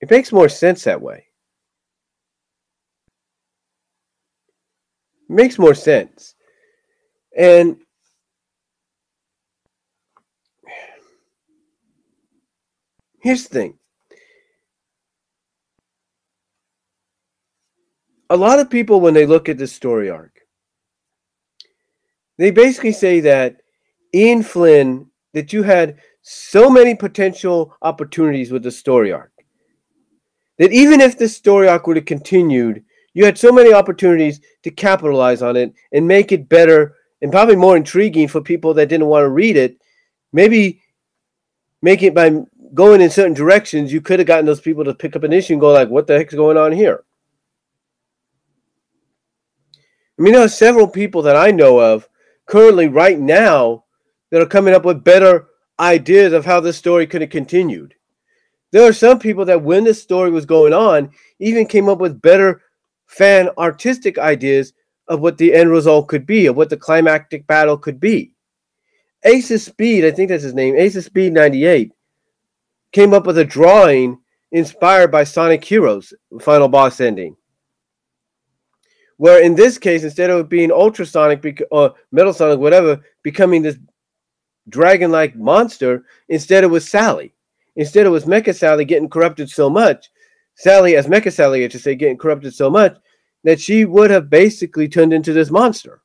It makes more sense that way. It makes more sense. And here's the thing. A lot of people, when they look at this story arc, they basically say that Ian Flynn, that you had so many potential opportunities with the story arc, that even if this story arc would have continued, you had so many opportunities to capitalize on it and make it better and probably more intriguing for people that didn't want to read it. Maybe make it by going in certain directions, you could have gotten those people to pick up an issue and go like, what the heck's going on here? I mean, there are several people that I know of currently right now that are coming up with better ideas of how this story could have continued. There are some people that when this story was going on even came up with better fan artistic ideas of what the end result could be, of what the climactic battle could be. Ace of Speed, I think that's his name, Ace of Speed 98, came up with a drawing inspired by Sonic Heroes final boss ending. Where in this case, instead of it being Ultra Sonic or Metal Sonic, whatever, becoming this dragon-like monster, instead it was Sally. Instead it was Mecha Sally getting corrupted so much, Sally as Mecha Sally, I should say, getting corrupted so much, that she would have basically turned into this monster.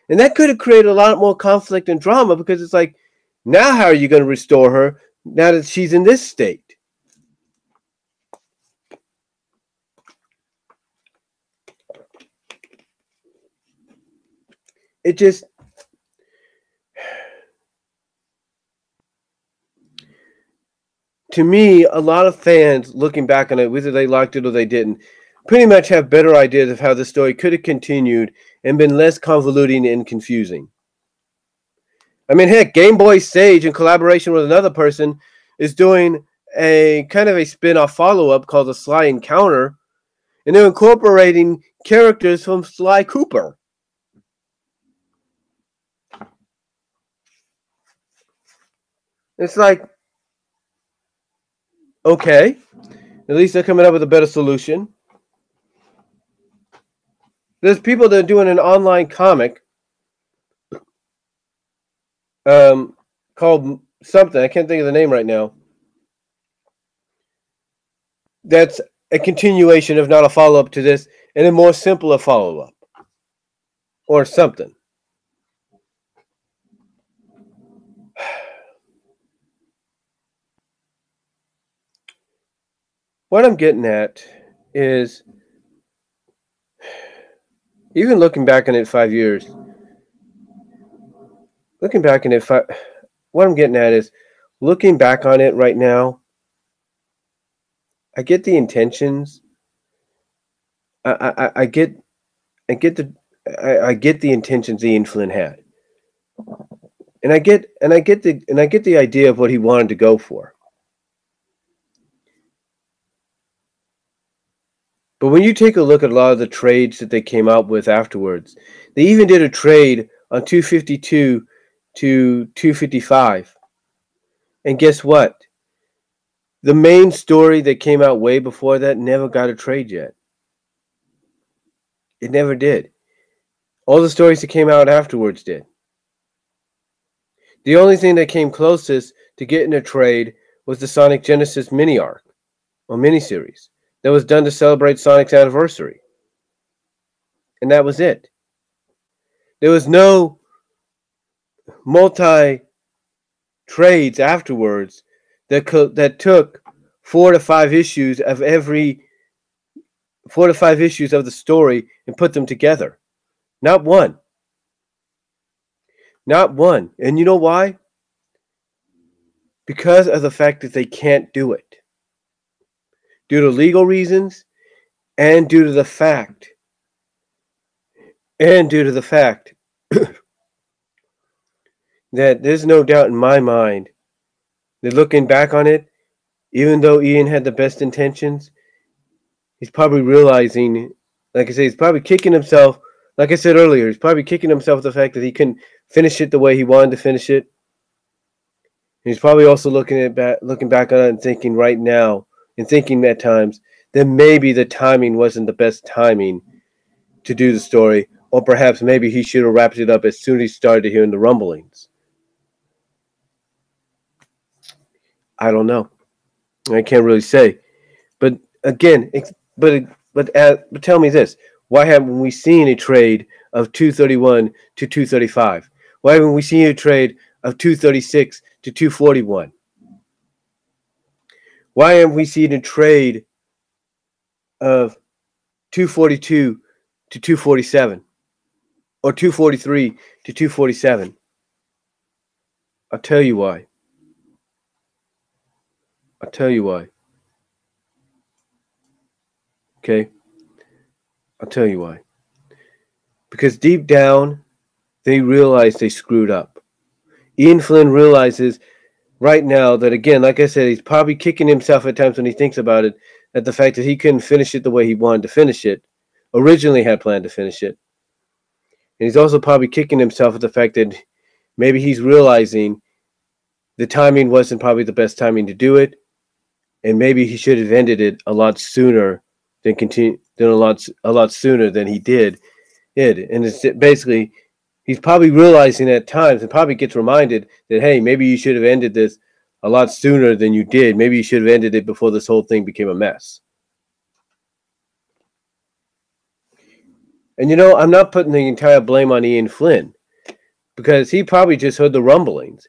And that could have created a lot more conflict and drama, because it's like, now how are you going to restore her now that she's in this state? It just, to me, a lot of fans looking back on it, whether they liked it or they didn't, pretty much have better ideas of how the story could have continued and been less convoluting and confusing. I mean, heck, Game Boy Sage, in collaboration with another person, is doing a kind of a spin-off follow-up called The Sly Encounter, and they're incorporating characters from Sly Cooper. It's like, okay, at least they're coming up with a better solution. There's people that are doing an online comic called something, I can't think of the name right now, that's a continuation, if not a follow-up to this, and a more simpler follow-up. Or something. What I'm getting at is, even looking back on it 5 years, what I'm getting at is, looking back on it right now, I get the intentions. I get the intentions Ian Flynn had, and I get the idea of what he wanted to go for. But when you take a look at a lot of the trades that they came out with afterwards, they even did a trade on 252 to 255. And guess what? The main story that came out way before that never got a trade yet. It never did. All the stories that came out afterwards did. The only thing that came closest to getting a trade was the Sonic Genesis mini arc, or miniseries, that was done to celebrate Sonic's anniversary. And that was it. There was no multi-trades afterwards that took 4 to 5 issues of the story and put them together. Not one. Not one. And you know why? Because of the fact that they can't do it. Due to legal reasons, and due to the fact that there's no doubt in my mind that, looking back on it, even though Ian had the best intentions, he's probably realizing, like I say, he's probably kicking himself, like I said earlier, he's probably kicking himself with the fact that he couldn't finish it the way he wanted to finish it. And he's probably also looking back on it and thinking right now, and thinking at times that maybe the timing wasn't the best timing to do the story, or perhaps maybe he should have wrapped it up as soon as he started hearing the rumblings. I don't know. I can't really say. But again, but tell me this: why haven't we seen a trade of 231 to 235? Why haven't we seen a trade of 236 to 241? Why haven't we seen a trade of 242 to 247 or 243 to 247? I'll tell you why. Okay? I'll tell you why. Because deep down, they realize they screwed up. Ian Flynn realizes right now that, again, like I said, he's probably kicking himself at times when he thinks about it, at the fact that he couldn't finish it the way he wanted to finish it, originally had planned to finish it. And he's also probably kicking himself at the fact that maybe he's realizing the timing wasn't probably the best timing to do it, and maybe he should have ended it a lot sooner than a lot sooner than he did. And it's basically he's probably realizing at times and probably gets reminded that, hey, maybe you should have ended this a lot sooner than you did. Maybe you should have ended it before this whole thing became a mess. And I'm not putting the entire blame on Ian Flynn because he probably just heard the rumblings.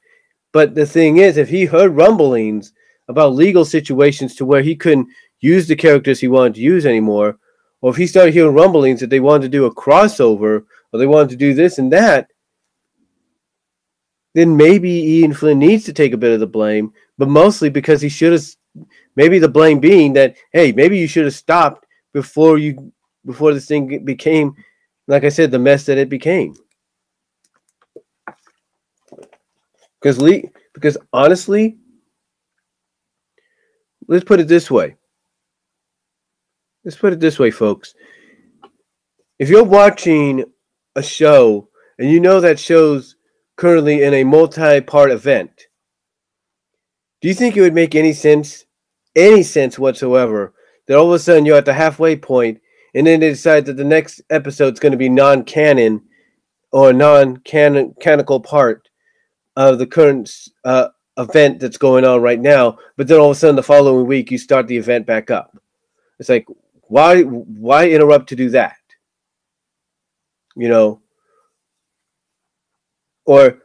But the thing is, if he heard rumblings about legal situations to where he couldn't use the characters he wanted to use anymore, or if he started hearing rumblings that they wanted to do a crossover or they wanted to do this and that, then maybe Ian Flynn needs to take a bit of the blame, but mostly because he should have, maybe the blame being that, hey, maybe you should have stopped before this thing became, like I said, the mess that it became. Because honestly, let's put it this way. Folks. If you're watching a show and you know that show's currently in a multi-part event, do you think it would make any sense whatsoever, that all of a sudden you're at the halfway point and then they decide that the next episode's going to be non-canon or non-canonical part of the current event that's going on right now, but then all of a sudden the following week you start the event back up? It's like, why interrupt to do that? Or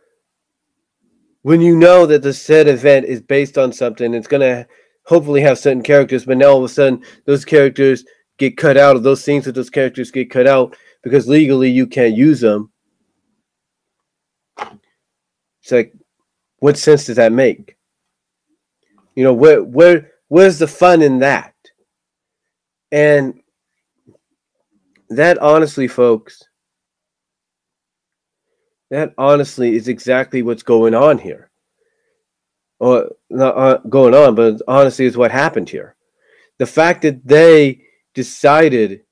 when you know that the said event is based on something, it's going to hopefully have certain characters, but now all of a sudden those characters get cut out, or those scenes with those characters get cut out because legally you can't use them. It's like, what sense does that make? Where's the fun in that? And that honestly, folks, is exactly what's going on here. Or not going on, but honestly is what happened here. The fact that they decided,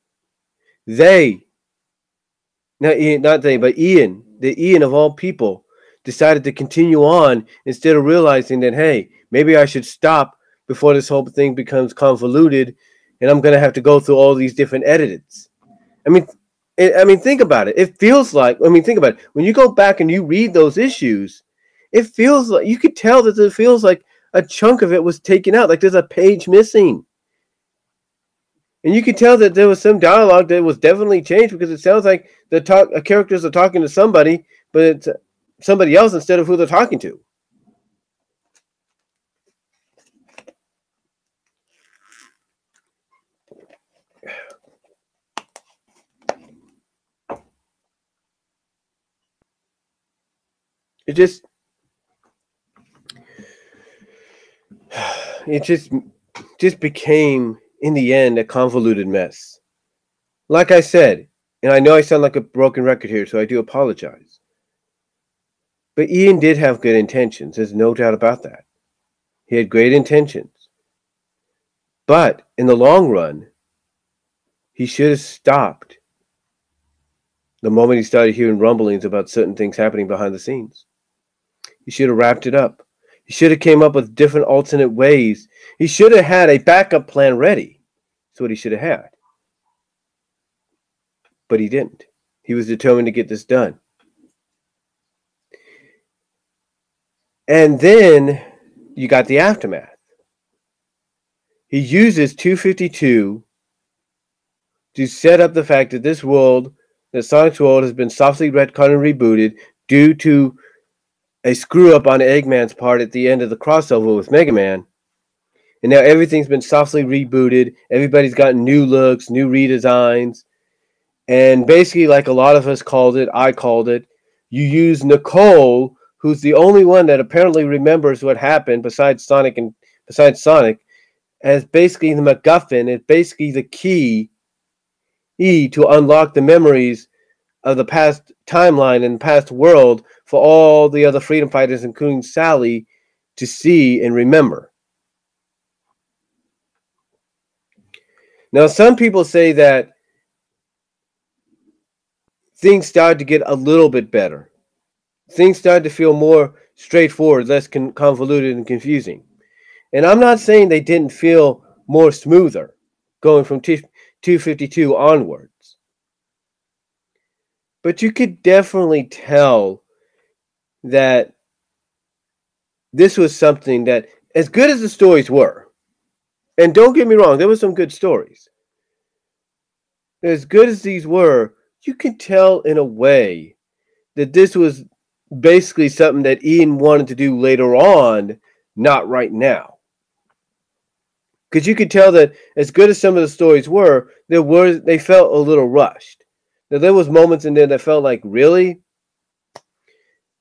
Ian, the Ian of all people, decided to continue on instead of realizing that, hey, maybe I should stop before this whole thing becomes convoluted and I'm going to have to go through all these different edits. I mean, think about it. Think about it. When you go back and you read those issues, it feels like, you could tell that it feels like a chunk of it was taken out. Like there's a page missing. And you could tell that there was some dialogue that was definitely changed because it sounds like the characters are talking to somebody, but it's somebody else instead of who they're talking to. It just became, in the end, a convoluted mess. Like I said, and I know I sound like a broken record here, so I do apologize. But Ian did have good intentions. There's no doubt about that. He had great intentions. But in the long run, he should have stopped the moment he started hearing rumblings about certain things happening behind the scenes. He should have wrapped it up. He should have came up with different alternate ways. He should have had a backup plan ready. That's what he should have had. But he didn't. He was determined to get this done. And then you got the aftermath. He uses 252 to set up the fact that this world, that Sonic's world, has been softly retconned and rebooted due to a screw up on Eggman's part at the end of the crossover with Mega Man. And now everything's been softly rebooted. Everybody's gotten new looks, new redesigns. And basically, like a lot of us called it, I called it, you use Nicole, who's the only one that apparently remembers what happened besides Sonic, as basically the MacGuffin, as basically the key to unlock the memories of the past timeline and past world for all the other freedom fighters, including Sally, to see and remember. Now, some people say that things started to get a little bit better. Things started to feel more straightforward, less convoluted and confusing. And I'm not saying they didn't feel more smoother going from 252 onwards. But you could definitely tell that this was something that, as good as the stories were, and don't get me wrong, there were some good stories. As good as these were, you could tell in a way that this was basically something that Ian wanted to do later on, not right now. Because you could tell that as good as some of the stories were, they felt a little rushed. Now, there was moments in there that felt like, really?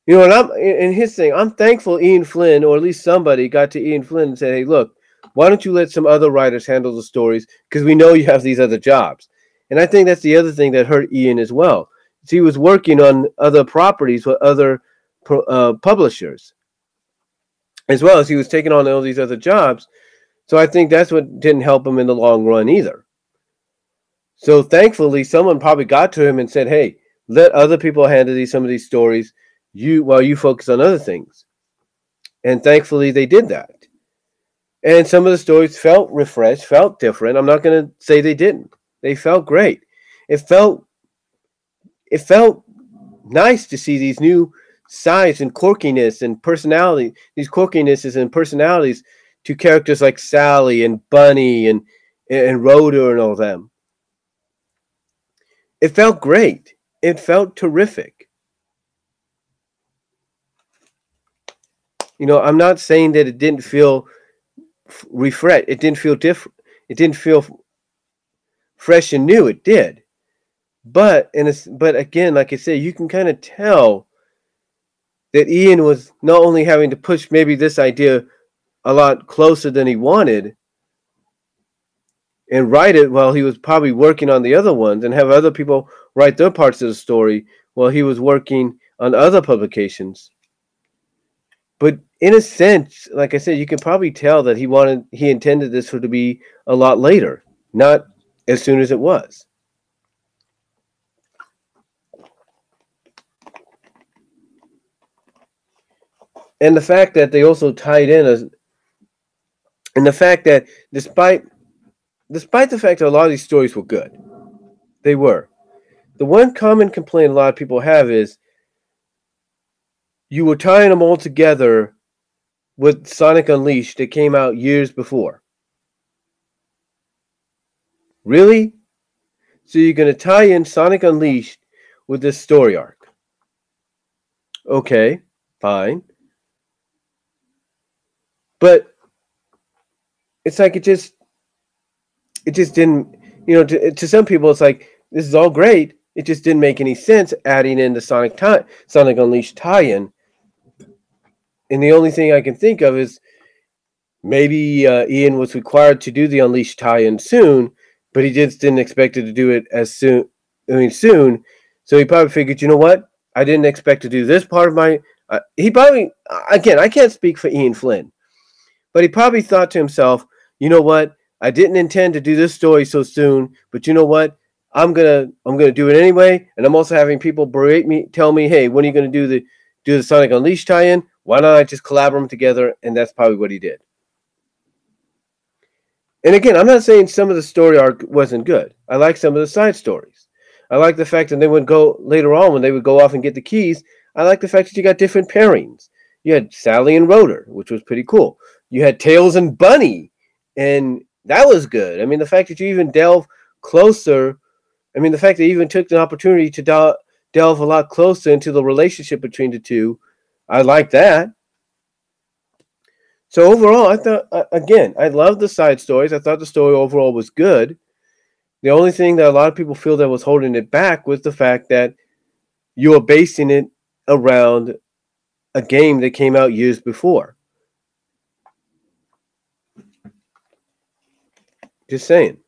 You know, and I'm in his thing. I'm thankful Ian Flynn, or at least somebody, got to Ian Flynn and said, "Hey, look, why don't you let some other writers handle the stories? Because we know you have these other jobs." And I think that's the other thing that hurt Ian as well. He was working on other properties with other publishers, as well as he was taking on all these other jobs. So I think that's what didn't help him in the long run either. So thankfully, someone probably got to him and said, "Hey, let other people handle some of these stories. While you focus on other things." And thankfully they did that. And some of the stories felt refreshed, felt different. I'm not going to say they didn't. They felt great. It felt nice to see these new sides and quirkiness and personality, these quirkinesses and personalities to characters like Sally and Bunny and Rhoda and all them. It felt great. It felt terrific. You know, I'm not saying that it didn't feel refresh. It didn't feel different. It didn't feel fresh and new. It did. But again, like I said, you can kind of tell that Ian was not only having to push maybe this idea a lot closer than he wanted and write it while he was probably working on the other ones, and have other people write their parts of the story while he was working on other publications. But in a sense, like I said, you can probably tell that he intended this to be a lot later, not as soon as it was. And the fact that they also tied in and the fact that despite the fact that a lot of these stories were good, they were. The one common complaint a lot of people have is you were tying them all together with Sonic Unleashed that came out years before. Really? So you're going to tie in Sonic Unleashed with this story arc? Okay, fine. But it's like it just didn't, to some people it's like, this is all great. It just didn't make any sense adding in the Sonic Unleashed tie-in. And the only thing I can think of is maybe Ian was required to do the Unleashed tie-in soon, but he just didn't expect to do it soon. So he probably figured, you know what? I didn't expect to do this part of my... he probably... Again, I can't speak for Ian Flynn, but he probably thought to himself, you know what? I didn't intend to do this story so soon, but you know what? I'm gonna do it anyway, and I'm also having people tell me, hey, when are you gonna do the Sonic Unleashed tie-in? Why not I just collaborate them together? And that's probably what he did. And again, I'm not saying some of the story arc wasn't good. I like some of the side stories. I like the fact that they would go later on when they would go off and get the keys. I like the fact that you got different pairings. You had Sally and Rotor, which was pretty cool. You had Tails and Bunny, and that was good. I mean, the fact that you even delve closer. I mean, the fact that you even took the opportunity to delve a lot closer into the relationship between the two. I like that. So overall, I thought, again, I loved the side stories. I thought the story overall was good. The only thing that a lot of people feel that was holding it back was the fact that you were basing it around a game that came out years before. Just saying.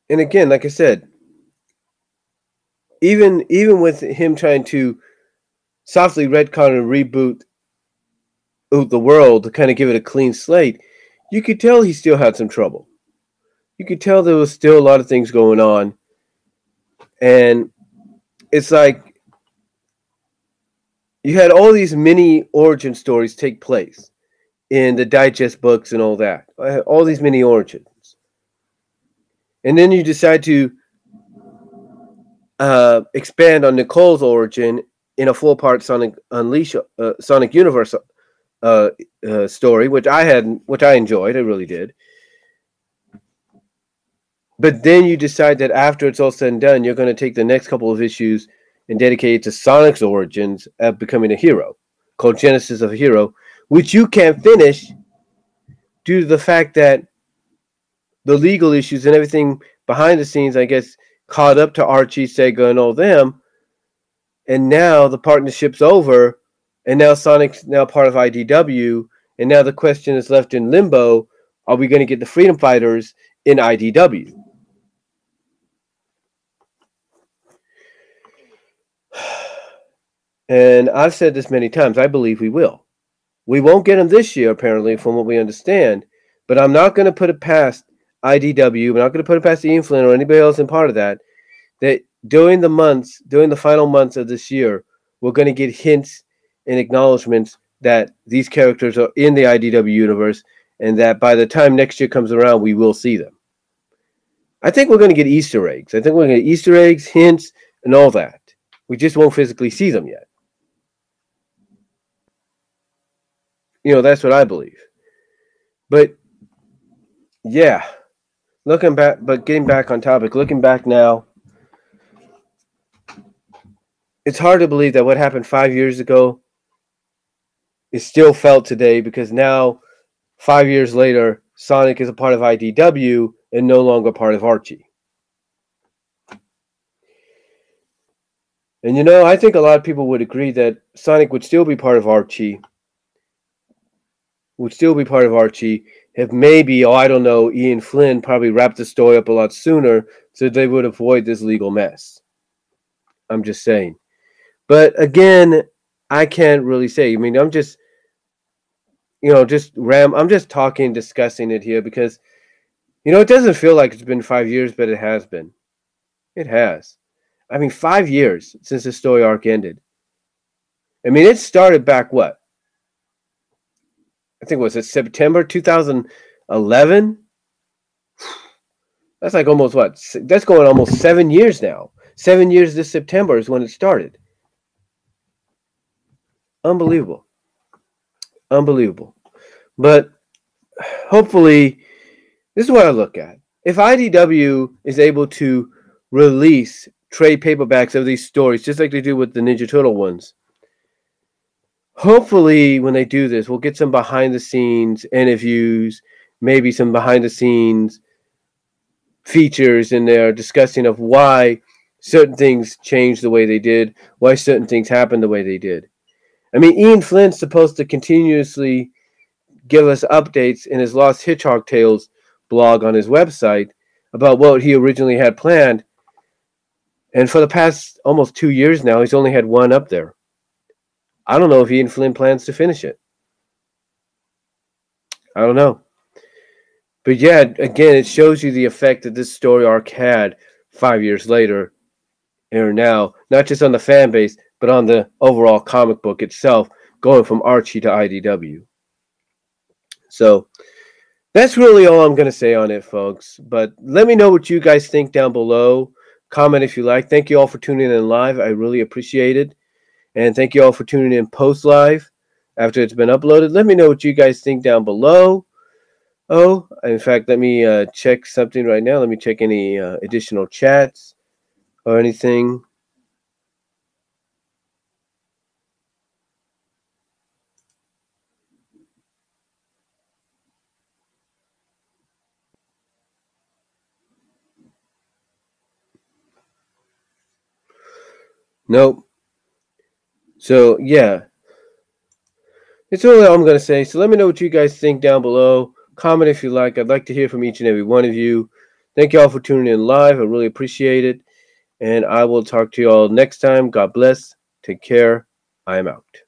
And again, like I said, even with him trying to softly retcon and reboot the world to kind of give it a clean slate, you could tell he still had some trouble. You could tell there was still a lot of things going on. And it's like you had all these mini origin stories take place in the digest books and all that. All these mini origins. And then you decide to expand on Nicole's origin in a full-part Sonic Unleash, Sonic Universe story, which I enjoyed. I really did. But then you decide that after it's all said and done, you're going to take the next couple of issues and dedicate it to Sonic's origins of becoming a hero, called Genesis of a Hero, which you can't finish due to the fact that the legal issues and everything behind the scenes, I guess, caught up to Archie, Sega, and all them. And now the partnership's over, and now Sonic's now part of IDW, and now the question is left in limbo: are we going to get the Freedom Fighters in IDW? And I've said this many times, I believe we will. We won't get them this year, apparently, from what we understand, but I'm not going to put it past IDW, I'm not going to put it past Ian Flynn or anybody else in part of that during the final months of this year, we're going to get hints and acknowledgments that these characters are in the IDW universe, and that by the time next year comes around, we will see them. I think we're going to get Easter eggs. I think we're going to get Easter eggs, hints, and all that. We just won't physically see them yet. That's what I believe. But yeah, looking back, but getting back on topic, looking back now, it's hard to believe that what happened 5 years ago is still felt today, because now, 5 years later, Sonic is a part of IDW and no longer part of Archie. And I think a lot of people would agree that Sonic would still be part of Archie. If maybe, I don't know, Ian Flynn probably wrapped the story up a lot sooner so they would avoid this legal mess. I'm just saying. But again, I can't really say. I mean, I'm just, I'm just talking, discussing it here because, it doesn't feel like it's been 5 years, but it has been. It has. I mean, 5 years since the story arc ended. I mean, it started back what? I think, was it September 2011? That's like almost what? That's going almost 7 years now. 7 years this September is when it started. Unbelievable. But hopefully, this is what I look at. If IDW is able to release trade paperbacks of these stories, just like they do with the Ninja Turtle ones, hopefully when they do this, we'll get some behind-the-scenes interviews, maybe some behind-the-scenes features in there discussing of why certain things changed the way they did, why certain things happened the way they did. I mean, Ian Flynn's supposed to continuously give us updates in his Lost Hitchhik Tales blog on his website about what he originally had planned. And for the past almost 2 years now, he's only had one up there. I don't know if Ian Flynn plans to finish it. I don't know. But yeah, again, it shows you the effect that this story arc had 5 years later, or now, not just on the fan base, but on the overall comic book itself, going from Archie to IDW. So that's really all I'm going to say on it, folks. But let me know what you guys think down below. Comment if you like. Thank you all for tuning in live. I really appreciate it. And thank you all for tuning in post-live after it's been uploaded. Let me know what you guys think down below. Oh, in fact, let me check something right now. Let me check any additional chats or anything. Nope. So, yeah. It's really all I'm going to say. So let me know what you guys think down below. Comment if you like. I'd like to hear from each and every one of you. Thank you all for tuning in live. I really appreciate it. And I will talk to you all next time. God bless. Take care. I am out.